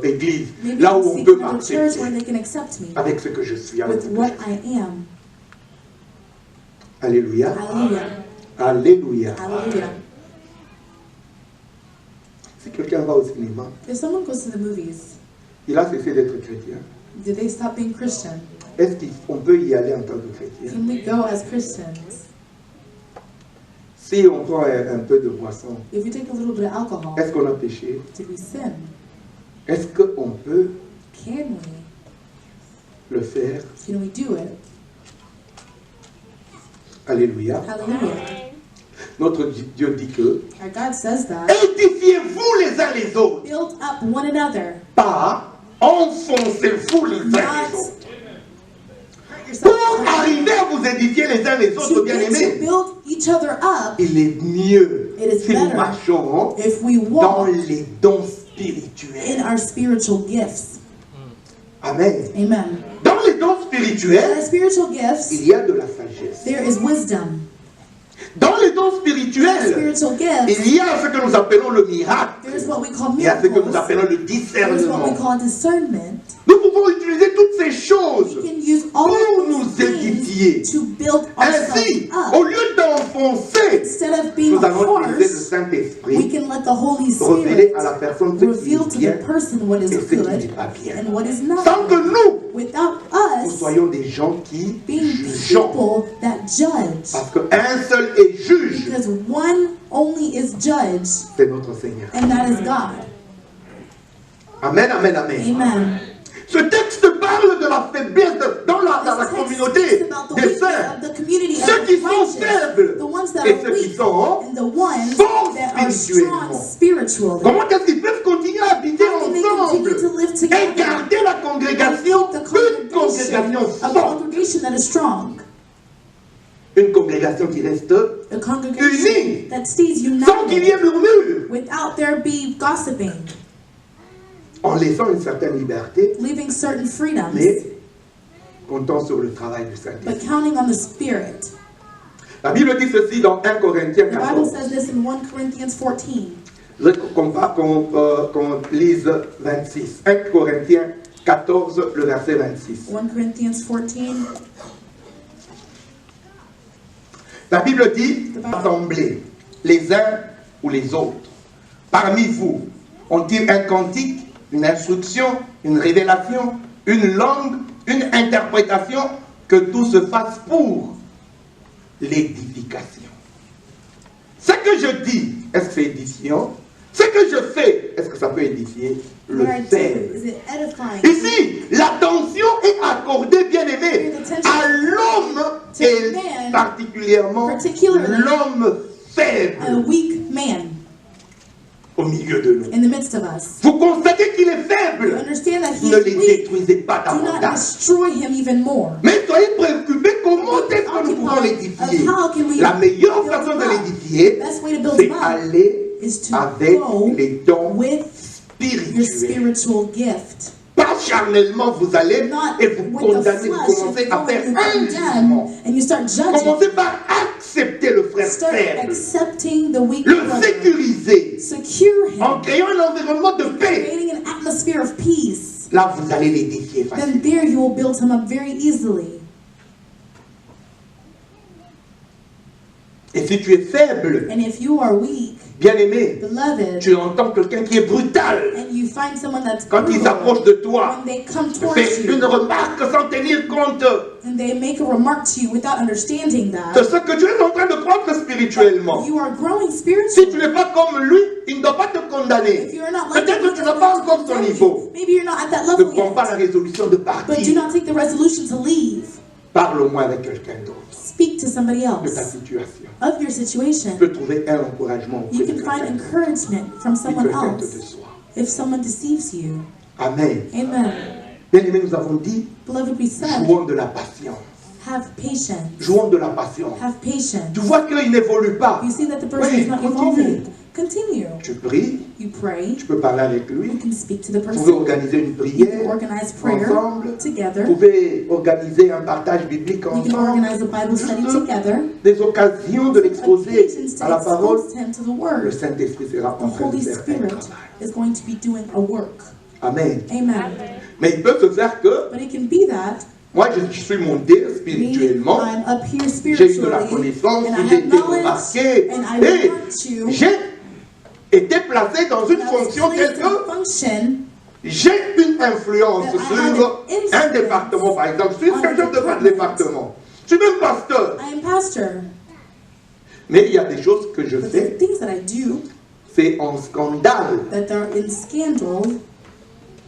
église, maybe là où I'll on seek peut another church where m'accepter they can accept me avec ce que je suis. Avec ce with que what je suis. I am. Alléluia. Hallelujah. Alléluia. Hallelujah. Si quelqu'un va au cinéma, If someone goes to the movies, il a cessé d'être chrétien. do they stop being Christian? Est-ce qu'on peut y aller en tant que chrétien? Can we go as Christians? Si on prend un peu de boisson, If we take a little bit of alcohol, est-ce qu'on a péché? did we sin? Est-ce qu'on peut Can le faire? we do it? Alléluia. Hallelujah. Notre Dieu dit que Our God says that. édifiez-vous les uns les autres, Build up one another. pas enfoncez-vous les uns Not les autres. hurt Pour yourself. arriver à vous édifier les uns les autres, To bien get to aimés, build each other up, il est mieux It is si nous better marchons if we dans walk les dons spirituels. in our spiritual gifts. Amen. Amen. Dans les dons In our spirituels, spiritual gifts, il y a de la sagesse. there is wisdom. Dans les dons In our spirituels, spiritual gifts, il y a ce que nous appelons le miracle. there is what we call Il y a ce que nous miracles. appelons le There is what discernement. we call discernment. Nous pouvons utiliser toutes ces We choses can use all pour of nous these édifier. things to build Ainsi, ourselves up. au lieu d'enfoncer, Instead of being nous allons utiliser le harsh, we Saint-Esprit, can let the Holy révéler Spirit à la personne ce qui reveal est to bien the person what et is ce qui n'est good pas bien. and what is Sans que not. nous Without nous us soyons des gens qui being jugeons. people that judge. Parce qu'un seul est juge, Because one only is judge, c'est notre Seigneur. and that is God. Amen, amen, amen. Amen. Ce texte parle de la faiblesse dans la This text communauté speaks about the des weakness saints. of the community of Ceux the qui sont righteous, faibles the ones that et are ceux qui weak, sont and the ones forts that are spirituellement. strong spiritually. Comment est-ce qu'ils peuvent continuer à habiter How can they continue to ensemble live et together garder la and congrégation, keep the une congrégation congregation, a forte? congregation that is strong? une congrégation qui reste A congregation unie, that stays sans qu'il y ait united murmure, without there be gossiping, en laissant une certaine liberté, leaving certain freedoms, mais comptant sur le travail du Saint-Esprit. but counting on the Spirit. La Bible dit ceci dans 1 Corinthiens The Bible 14. says this in 1 Corinthians 14. Je voudrais qu'on lise 26. 1 Corinthiens 14, le verset 26. 1 Corinthians 14. La Bible dit, assemblés, les uns ou les autres. Parmi vous, ont-ils un cantique, une instruction, une révélation, une langue, une interprétation, que tout se fasse pour l'édification. Ce que je dis, est-ce que c'est édifiant? Ce que je fais, est-ce que ça peut édifier? Le What I do, fait. is it edifying? Ici, l'attention est accordée, bien aimé, à l'homme et particulièrement l'homme faible A weak man au milieu de nous. in the midst of us. Vous constatez qu'il est You faible. understand that he Ne is les weak. détruisez pas Do not davantage. destroy him even more. Mais soyez préoccupés comment est-ce que nous pouvons l'édifier. La meilleure façon de l'édifier, The best way to build c'est him up aller is to avec go les dons with your spirituels. spiritual gift. Pas charnellement vous allez Not et vous with the condamnez, vous flesh. commencez If à you faire go un and you jugement. condemn and you start judging, Commencez par accepter le frère start faible, accepting the weak le brother. sécuriser, Secure en him, créant un environnement de paix. creating an atmosphere of peace. Là, vous allez l'édifier facilement. Then there you will build him up very easily. Et si tu es faible, And if you are weak, bien-aimé, beloved, tu entends quelqu'un qui est brutal. and you find someone that's Quand il brutal, s'approche de toi, when they come tu towards fais une you, remarque sans tenir compte and they make a remark to you without understanding de that, ce que tu es en train de croître spirituellement. you are growing Si spiritually. tu n'es pas comme lui, il ne doit pas te condamner. If you're not like Peut-être him, que tu n'as pas encore son niveau. maybe you're not at that Ne level prends pas la yet, résolution de but do partir. not take the resolution to leave. Parle au moins avec quelqu'un d'autre Speak to somebody de ta else situation. of your Tu situation. peux trouver un encouragement You auprès de can find quelqu'un d'autre. encouragement from Si someone quelqu'un te else déçoit. if someone deceives you. Amen. Amen. Bien-aimés, nous avons dit, Beloved, we said, jouons de la patience. have patience. Jouons de la patience. Have patience. Tu vois qu'il n'évolue pas. You see that the person Oui, is not continue. evolving. Continue. Tu pries, You pray. tu peux parler avec lui. You can speak to the Vous pouvez person. organiser une You can prière organize prayer ensemble. together. Vous pouvez organiser un partage biblique You can ensemble. organize a Bible study together. Des occasions de l'exposer Occasions à to la parole. expose him to the Le word. Saint-Esprit sera The en train de Holy faire un Spirit travail. is going to be doing a work. Amen. Amen. Mais il peut se faire que, But it can be that moi je suis monté me, spirituellement, I'm up here j'ai eu de la spiritually, connaissance, and I j'ai have été knowledge, remarqué, and I et want you. j'ai été placé dans une I was fonction telle placed que in function j'ai une influence that I have sur an influence un département, par exemple. Je suis on a chef de department. département. Je suis même pasteur. I am pastor. Mais il y a des choses que je But fais, the things that I do c'est en scandale that are in scandal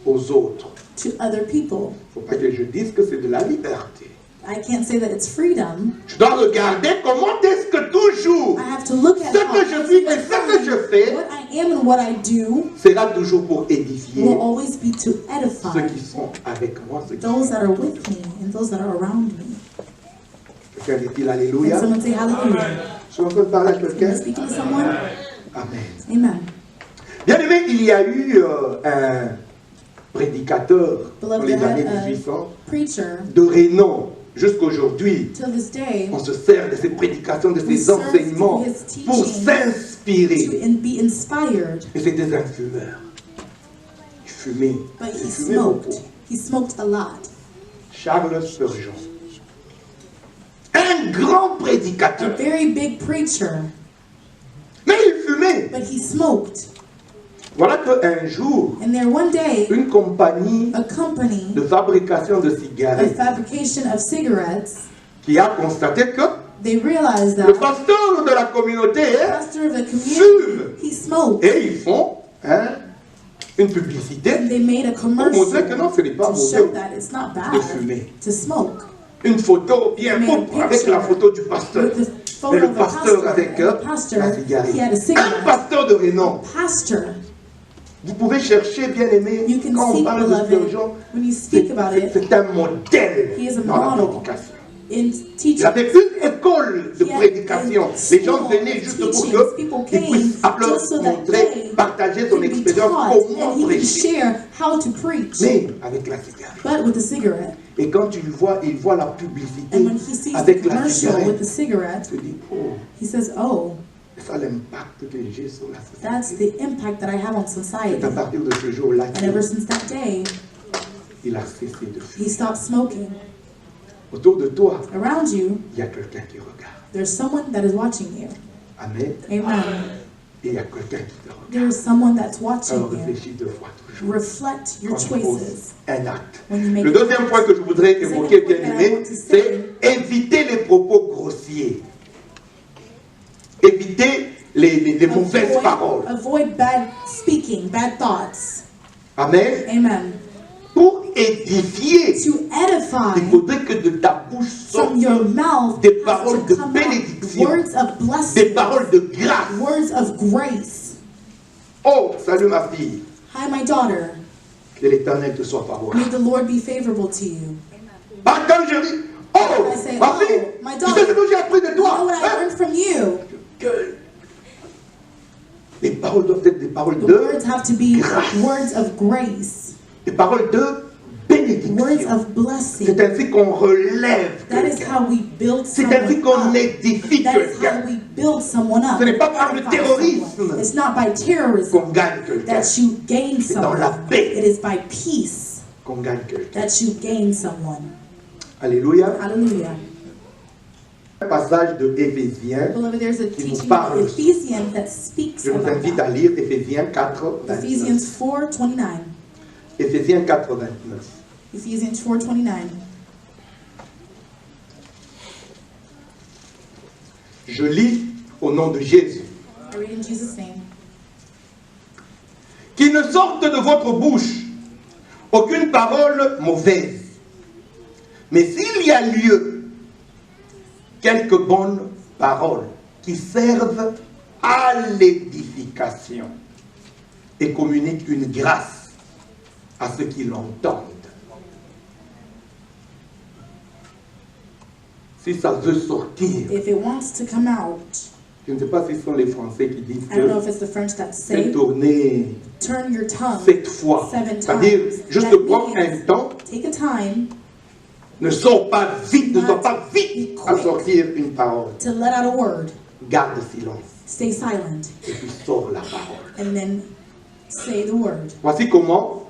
aux autres. to other people. Il ne faut pas que je dise que c'est de la liberté. I can't say that it's freedom. Je dois regarder comment est-ce que toujours I have to look at ce how que je suis et ce que je fais what I am and what I do sera toujours pour édifier will always be to ceux edify qui sont avec moi, ceux qui those sont that are with me and those that are around me. Quelqu'un dit-il Can Alléluia? someone say hallelujah? Je suis en train de parler à Am quelqu'un. I speaking to someone? Amen. Amen. Bien aimé, il y a eu un prédicateur dans Beloved, les I années had a 1800 preacher de renom jusqu'aujourd'hui. till this day On se sert de ses prédications, de We ses serve enseignements his teachings pour s'inspirer. to be inspired, Et c'était un fumeur. Il fumait. but Il he fumait smoked. beaucoup. He smoked a lot. Charles Spurgeon. Un grand A prédicateur. very big preacher, Mais il fumait. but he smoked. Voilà qu'un jour, And there one day, une compagnie a company de fabrication de of cigarettes fabrication of cigarettes, qui a constaté que they realized le that pasteur de la communauté the hein, pastor of the fume. community, he smoked. Et ils font hein, une publicité And they made a pour montrer que non, commercial ce n'est pas to show mauvais that it's not de bad fumer. to smoke. Une photo bien They made a propre avec picture la photo du pasteur. With the Et photo le of the pasteur pastor, avec and the pastor, la cigarette. he had a Un cigarette. pasteur de renom. Pastor, Vous pouvez chercher, bien aimé, you can quand on see, parle de beloved, Spurgeon, when you speak about it, c'est un modèle he is a dans la model. prédication. in Il teaching. avait une école de prédication. Les gens venaient juste pour qu'il puisse leur montrer, partager son expérience, comment prêcher. Mais avec la cigarette. But with the cigarette. Et quand il voit la publicité And when he sees the avec la commercial with the cigarette, cigarette, il se dit, oh, he says, oh, c'est ça l'impact que j'ai sur la that's société. the impact that I have on society. C'est à partir de ce jour-là And ever since that day, qu'il a cessé de fumer. he stopped smoking. Autour de toi, Around you, il y a quelqu'un qui regarde. there's someone that is watching you. Amen. Amen. Et il y a quelqu'un qui te regarde. There is someone that's watching Alors you. réfléchis deux fois toujours. Reflect your Quand tu poses choices. un acte. When you make Le deuxième point que je voudrais évoquer, point bien that I aimé, want to c'est say. éviter les propos grossiers. Éviter les mauvaises paroles. Avoid bad speaking, bad thoughts. Amen. Amen. Pour édifier, To edify il faudrait que de ta bouche from your sortent mouth des has paroles to de come out bénédiction, words of des blessing, paroles de grâce. words of grace. Oh, salut ma fille. Hi, my daughter. Que l'Éternel te soit favorable. May the Lord be favorable to you. Ah, quand je dis, oh, I say, ma oh, fille, my tu daughter, sais ce que j'ai appris de You know toi. what I learned from you? Que les paroles doivent être des paroles The de words have to be grâce. words of grace, des paroles de words bénédiction. of blessing. C'est ainsi qu'on relève That is quelqu'un. how we build C'est someone ainsi qu'on up. édifie That is how quelqu'un. we build someone up. Ce n'est pas par le Edify terrorisme someone. It's not by terrorism qu'on gagne quelqu'un. that you gain C'est dans la someone. paix It is by peace qu'on gagne quelqu'un. that you gain someone. Alléluia. Hallelujah. Un passage de Éphésiens. Beloved, there's a Qui nous teaching parle. in Ephesians that speaks Je vous about invite that. à lire Éphésiens 4, 29. Ephesians 4:29. Éphésiens 4, 29. Ephesians 4:29. Je lis au nom de Jésus. I read in Jesus' name. Qu'il ne sorte de votre bouche aucune parole mauvaise. Mais s'il y a lieu, quelques bonnes paroles qui servent à l'édification et communiquent une grâce à ceux qui l'entendent. Si ça veut sortir, If it wants to come out, je ne sais pas si ce sont les Français qui disent I don't know que if it's the French that c'est say, tourner turn your tongue 7 fois. 7 C'est-à-dire, times. juste That prendre un means temps, take a time ne sors pas vite, ne sois pas vite à sortir une parole. to let out a word. Garde silence Stay silent et puis sors la parole. and then say the word. Voici comment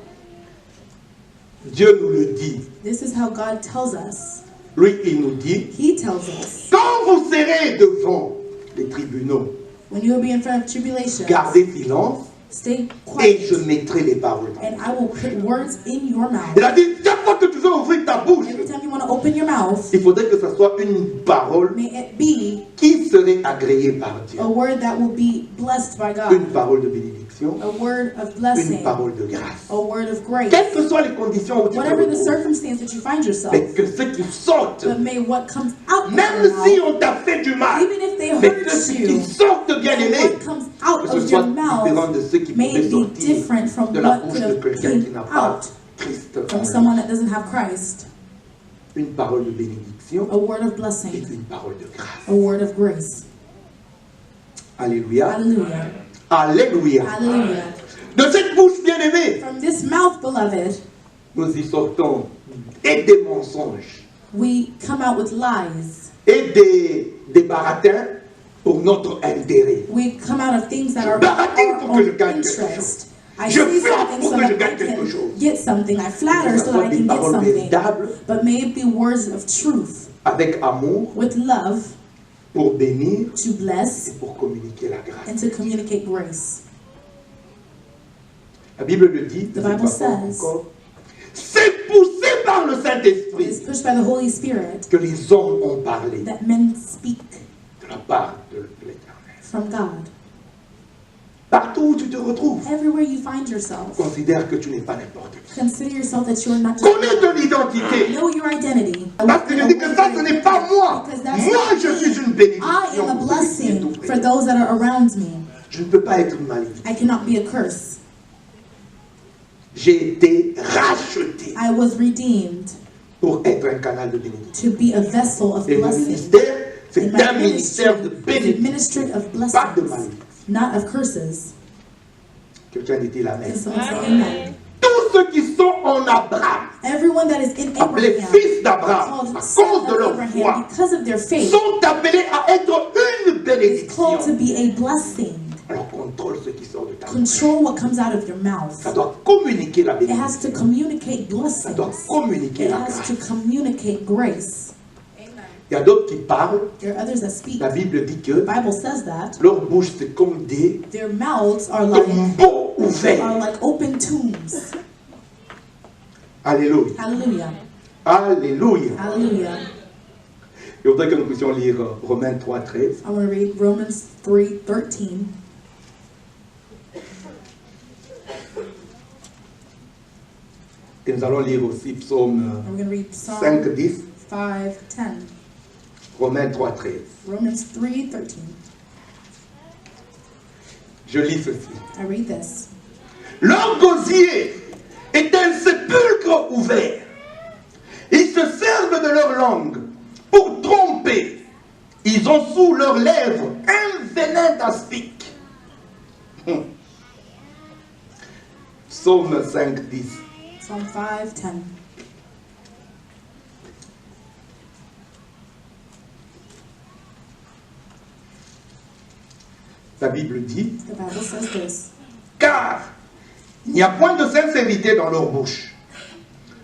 Dieu nous le dit. This is how God tells us. Lui, il nous dit, He tells us, quand vous serez devant les tribunaux, when you will be in front of tribulation, gardez silence stay et quiet, je mettrai les paroles dans and vous. I will put words in your mouth. Il a dit, chaque fois que tu veux ouvrir ta bouche, Every time you want to open your mouth, il faudrait que ce soit une parole may it be qui serait agréée par Dieu. a word that will be blessed by Une God, parole de bénédiction, a word of une blessing, parole de grâce. a word of grace. Quelles que soient les conditions où tu te Whatever the retrouves, circumstance that you find yourself, mais que ce qui sorte, but may what comes out of même your si mouth, on t'a fait du mal, even if they mais hurt que ce qui you, sorte, bien may aimé, what comes out que ce of soit your différent mouth de ce qui may pouvait it be sortir different from de la what bouche could de have quelqu'un qui came n'a pas out Christ en from lui. someone that doesn't have Christ. Une parole de bénédiction A word of et blessing, une parole de grâce. a word of grace. Alléluia. Hallelujah. Alléluia. Hallelujah. De cette bouche bien aimée, From this mouth, beloved, nous y sortons et des mensonges we come out with lies. et des baratins pour notre intérêt. We come out of things that are Baratine our pour que je own gagne quelque interest. I Je see flatte something pour so que that je I gagne quelque chose. can get something. I flatter Que ce so soit that I des can get paroles something. véritables, But may it be words of truth avec amour, with love pour bénir to bless et pour communiquer la grâce. and to communicate grace. La Bible le dit, de The cette Bible façon says- encore, c'est poussé par le It is Saint-Esprit pushed by the Holy Spirit que les hommes ont parlé that men speak de la part de l'Éternel. from God. Partout où tu te retrouves, Everywhere you find yourself, considère que tu n'es pas n'importe qui. consider yourself that you are not just Connais ton identité. know your identity. Parce que je dis que ça, ce n'est pas moi. Because that's Moi, not je me. suis une I bénédiction. am a pour celui qui est blessing tout près. for those that are around me. Je ne peux pas être une malédiction. I cannot be a curse. J'ai été racheté. I was redeemed. pour être un canal de bénédiction. to be a vessel of Et mon blessing. ministère, c'est And my un ministère de ministry is a bénédiction, ministry of pas de blessings, malédiction. not of curses. Quelqu'un dit Amen. Can someone say amen? Tous ceux qui sont en Abraham, Everyone that is in appelés Abraham, fils d'Abraham, called à son cause de of leur Abraham foi, because of their faith, sont appelés à être une is called to bénédiction. be a blessing. Alors contrôle ce qui sort de ta bouche. Control what comes out of your mouth. Ça doit communiquer la It has bénédiction. to communicate Ça doit blessings. communiquer It la has to grâce. communicate grace. Il y a d'autres qui parlent. There are others that speak. La Bible dit The que Bible says that leur bouche c'est comme des their mouths are like tombeaux ouverts. open tombs. Alléluia. Hallelujah. Alléluia. Hallelujah. Je voudrais que nous puissions lire Romains 3:13. I want to read Romans 3:13. Et nous allons lire aussi Psaume And we're going to read Psalm 5:10, 5:10. Romains 3:13. Romans 3:13. Je lis ceci. I read this. Leur gosier est un sépulcre ouvert. Ils se servent de leur langue pour tromper. Ils ont sous leurs lèvres un venin d'aspic. Psaume 5:10. Psalm 5:10. La Bible dit, The Bible says this. car il n'y a point de sincérité dans leur bouche.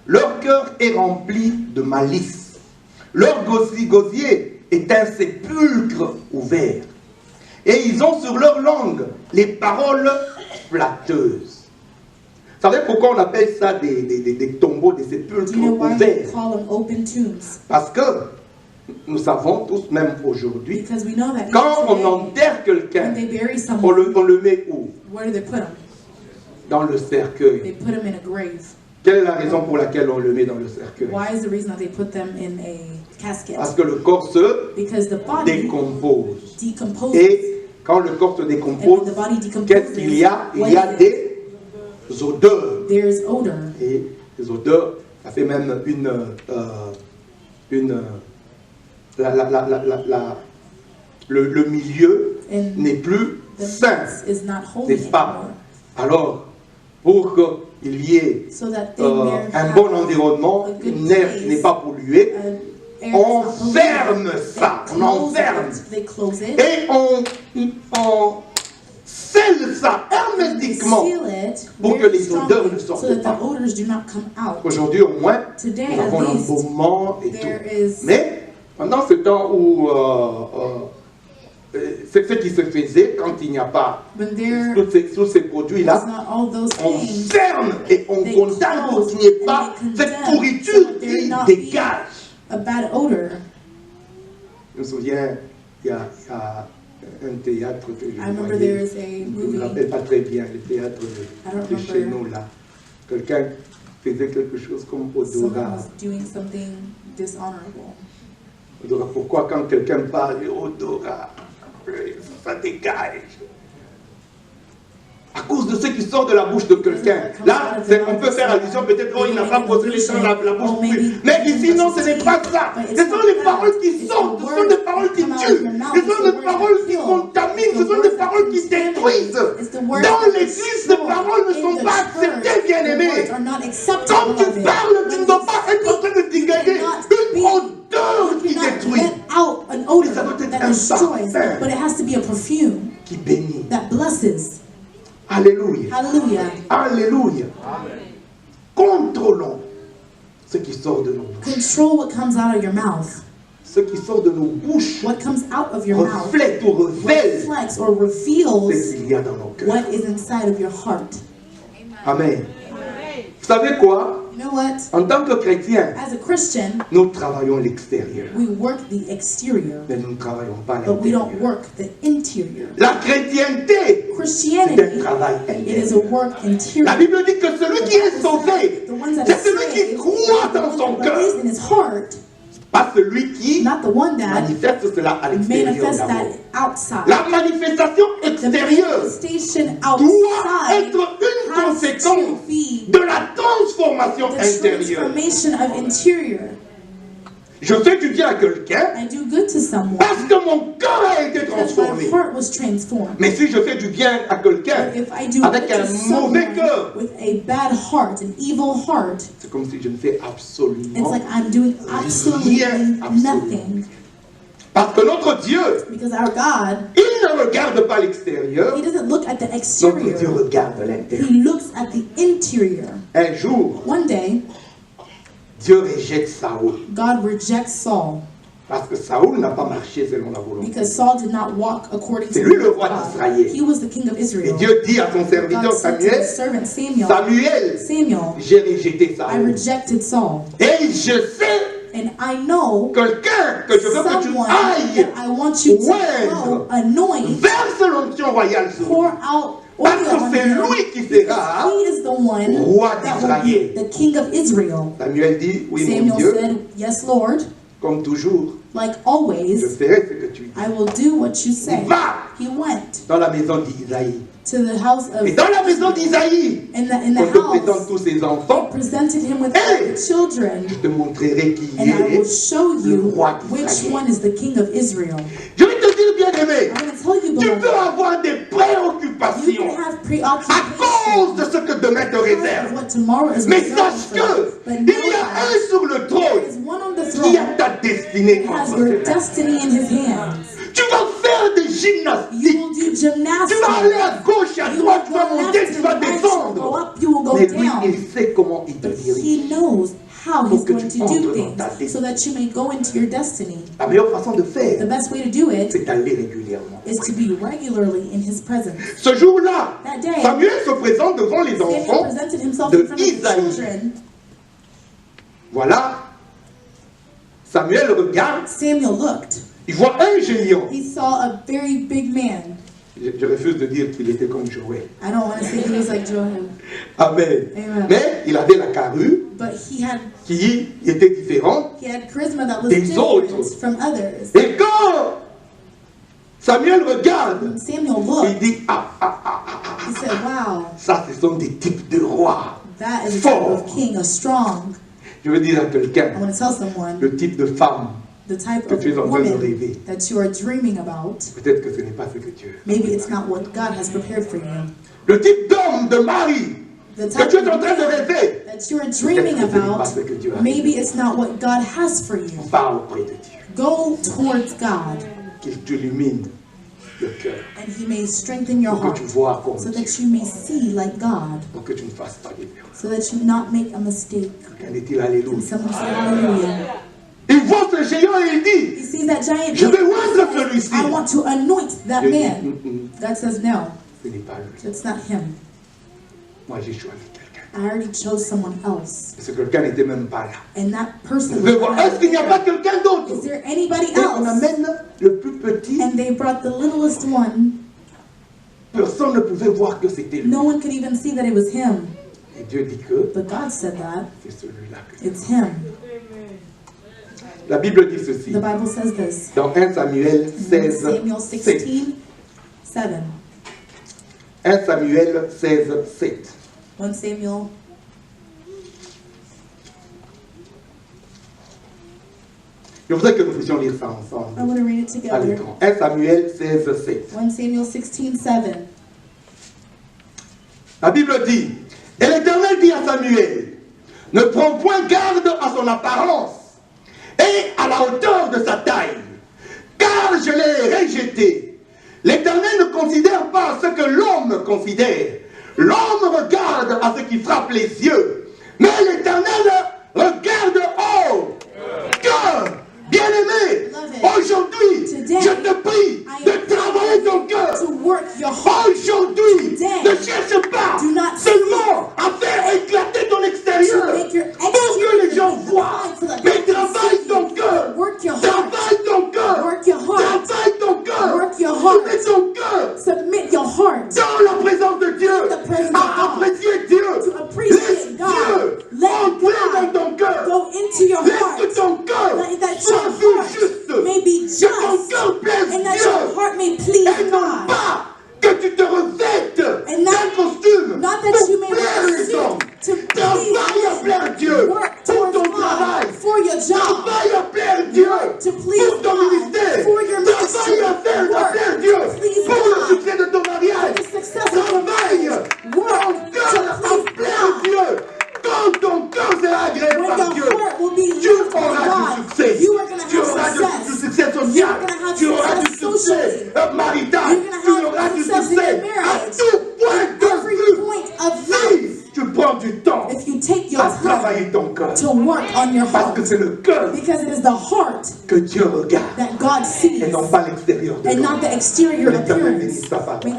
Leur cœur est rempli de malice. Leur gosier est un sépulcre ouvert. Et ils ont sur leur langue les paroles flatteuses. Vous savez pourquoi on appelle ça des tombeaux, des sépulcres Do you know why they ouverts? call them open tombs? Parce que nous savons tous, même aujourd'hui, Because we know that quand on today, enterre when quelqu'un, they bury on someone, le met où? where do they put them? Dans le cercueil. They put them in a grave. Quelle est la raison pour laquelle on le met dans le cercueil? Why is the reason that they put them in a casket? Parce que le corps se Because the body décompose. decomposes. Et quand le corps se And décompose, when the body decomposes, qu'est-ce qu'il y a? Il what y a is it? des odeurs. There's odor. Et les odeurs, ça fait même le milieu And n'est plus the sain, mess is not holy n'est pas? anymore. Alors, pour qu'il y ait So that they may un have bon environnement, a good une air place, n'est pas pollué, air on is not polluted. ferme ça, They on close enferme. it, they close it, Et on scelle ça they hermétiquement seal it pour que very les odeurs strongly ne sortent so that pas. the odors do not come out. Aujourd'hui au moins, Today, nous avons at least, l'embaumement et there tout. is- Mais pendant ce temps où c'est ce qui se faisait quand il n'y a pas When there tous ces is produits-là, not all those on things, ferme et on they condamne pour close qu'il n'y ait and pas they cette condemn pourriture so that there qui not be dégage. a bad odor. Je me souviens, il y a un théâtre que je I remember voyais, there is a je ne me movie. rappelle pas très bien, le théâtre I don't de chez remember. nous là. Quelqu'un faisait quelque chose comme Someone odorat. was doing something dishonorable. Odorat. Pourquoi quand quelqu'un parle odorat, ça dégage? À cause de ce qui sort de la bouche de quelqu'un. Là, on peut faire allusion, peut-être, oh, il n'a pas posé les gens la bouche pure. Mais ici, non, ce n'est pas ça. Ce sont les paroles qui sortent, ce sont des paroles qui tuent, ce sont des paroles qui contaminent, ce sont des paroles qui détruisent. Dans l'église, ces paroles ne sont pas acceptées, bien-aimés. Quand tu parles, tu ne dois pas être en train de dégager une odeur qui détruit, Out an odor Ça doit être that un destroys, parfum. but it has to be a perfume qui bénit. that blesses. Alléluia. Hallelujah. Alléluia. Contrôlons ce qui sort de nos bouches. Control what comes out of your mouth. Ce qui sort de nos bouches What comes out of your mouth reflète ou révèle reflects or ce reveals qu'il y a dans nos cœurs. what is inside of your heart. Amen. Vous savez quoi? You know what? En tant que chrétiens, As a Christian, nous travaillons l'extérieur, we work the exterior, mais nous ne travaillons pas but we don't l'intérieur. work the interior. La chrétienté, c'est un Christianity, travail it is a intérieur. work La interior. Bible dit que celui qui est sauvé, The ones that c'est are celui qui saved, croit dans the son one that cœur believes in his heart, Pas celui qui not the one that manifeste cela à l'extérieur manifests d'abord. that outside. La manifestation The extérieure manifestation doit outside être une has conséquence to be de la transformation the intérieure. transformation of interior. Je fais du bien à quelqu'un I do good to someone parce que mon cœur a été because transformé. my heart was transformed. Mais si je fais du bien à quelqu'un But if I do avec good un to mauvais someone cœur, with a bad heart, an evil heart, c'est comme si je ne fais it's absolument like I'm doing absolutely rien, nothing. Parce que notre Dieu, Because our God, il ne regarde pas l'extérieur, He doesn't look at the notre Dieu exterior. regarde l'intérieur. He looks at the interior. Un jour, One day, Dieu rejette Saoul. God rejects Saul Parce que Saoul n'a pas marché selon la volonté. because Saul did not walk according to C'est lui le the will roi of d'Israël. God. He was the king of Et Israel. Dieu dit à son serviteur God said to his Samuel, servant Samuel, Samuel, j'ai rejeté I Saoul. rejected Saul. Et je sais And I know quelqu'un que je veux que tu someone ailles that I want you to oindre, go anoint, verse l'onction royale sur pour lui. out Parce oil que on c'est him, lui qui because sera he is the one roi that will be d'Israël. the king of Israel. Samuel dit, oui mon Samuel Dieu, said, yes, Lord, comme toujours, like je always, ferai ce que tu dis. I will do what you say. Va He went dans la maison d'Isaïe. to the house of Et dans la maison d'Isaïe, in on the te présente house, tous ses enfants, presented him with all the children, je te montrerai qui and I will est. show you roi which d'Israël. one is the king of Israel. Je vais te dire, bien-aimé, I'm going to tell you, tu peux beloved, avoir des you préoccupations can have à cause preoccupation de ce que demain te because of réserve. what tomorrow is Mais reserved sache for you. que But il know y a that un sur le there trône is one on the qui a throne ta destinée that has entre your ses mains. destiny in his hands. Tu vas faire des You gymnastiques. will do Tu vas aller gymnastics. à gauche, à You will droite, tu vas go monter, left tu vas and right, you will go descendre. up, you will go Mais lui, down. il sait comment il te But dirige. he knows how Pour he's que going tu to entres do dans ta things so that you may go into your destiny. La meilleure façon de The faire, best way to do it c'est d'aller régulièrement. is to be regularly in his presence. Ce jour-là, That day, Samuel se présente devant les Samuel enfants. presented himself de in front of the Isaïe. children. Voilà. Samuel regarde, Samuel looked. il voit un géant. He saw a very big man. Je refuse de dire qu'il était comme Joël. I don't want to say he was like Joab, Amen. Amen. Mais il avait la carrure but he had qui était différente. charisma that was Des different autres. from others. Et quand Samuel regarde, When Samuel il looked, dit, he said, wow, ça ce sont des types de rois. that is a type Fort. of king, a strong. Je veux dire à I quelqu'un, want to tell someone le type de femme, the type que of tu es en train de woman rêver. that you are dreaming about. Peut-être que ce n'est pas ce que Dieu. Maybe it's not what God has prepared for you. Le type d'homme, de mari, The que type tu of es en train de man rêver, that you are dreaming Peut-être que ce n'est pas about, ce que Dieu a maybe it's not what God has for you. va auprès de Dieu. Go towards God, Qu'il t'illumine le cœur. and He may strengthen your Pour que heart tu vois comme so Dieu. that you may see like God, Pour que tu ne fasses pas d'erreur. so that you not make a mistake. Qu'en est-il, alléluia. And someone say hallelujah. Il voit ce géant et il dit, He sees that giant je man, vais oindre celui-ci. I want to anoint that Dieu dit, man. God says no, ce n'est pas lui. it's not him. Moi j'ai choisi quelqu'un. I already chose someone else. Ce quelqu'un n'était même pas là. And that Je person vais was voir, not est-ce qu'il n'y a pas there. quelqu'un d'autre? Is there anybody Et on else? amène le plus petit. And they brought the littlest one. Personne ne pouvait voir que c'était lui. No one could even see that it was him. Et Dieu dit que But God said that. c'est celui-là que It's him. La Bible dit ceci. The Bible says this. Dans 1 Samuel In 16, Samuel 7. 16:7. 1 Samuel 16, 7. 1 Samuel. Je voudrais que nous puissions lire ça ensemble. I want to read it À together. l'écran. 1 Samuel 16, 7. 1 Samuel 16:7. La Bible dit, et l'Éternel dit à Samuel, ne prends point garde à son apparence et à la hauteur de sa taille, car je l'ai rejeté. L'Éternel ne considère pas ce que l'homme considère. L'homme regarde à ce qui frappe les yeux, mais l'Éternel regarde au cœur. Bien-aimé, aujourd'hui, je te prie de travailler ton cœur. To work your heart. Aujourd'hui, Today, ne cherche pas do not seulement à faire éclater ton extérieur to make your pour que les gens exterior voient, so that mais they can travaille see ton you. cœur. Work your heart. Travaille ton cœur. Work your heart. Travaille ton cœur. Work your heart. Mets ton cœur Submit your heart dans la présence de Dieu. In the presence of À God. apprécier Dieu. to appreciate Laisse God. Dieu Let entrer God dans ton cœur. go into your Laisse heart. que ton cœur Let that soit And not- d'un costume Not that you may pour plaire wear a les hommes. suit to Travaille à please plaire men. Dieu Work pour towards ton God travail. for your job. Travaille à plaire Dieu To please pour ton God ministère. for your ministry. Travaille à faire à Work plaire Dieu to please pour le God succès de ton mariage. for the success of your Travaille marriage. ton Work cœur to à please plaire God. Dieu. Quand ton cœur sera agréé When par your Dieu, heart will be tu moved by auras God, du succès. you are going to Tu have auras success. du succès social. You're gonna have Tu auras du success succès socially. marital. You're gonna Tu have auras du success in succès your à marriage. tout point de Every vue. point of Si life, tu prends du temps if you take your à time travailler ton cœur, to work on your parce que heart, c'est le cœur because it is the heart que Dieu regarde that God sees et non pas l'extérieur de and l'homme. not the exterior Que l'Éternel appearance. bénisse sa parole. May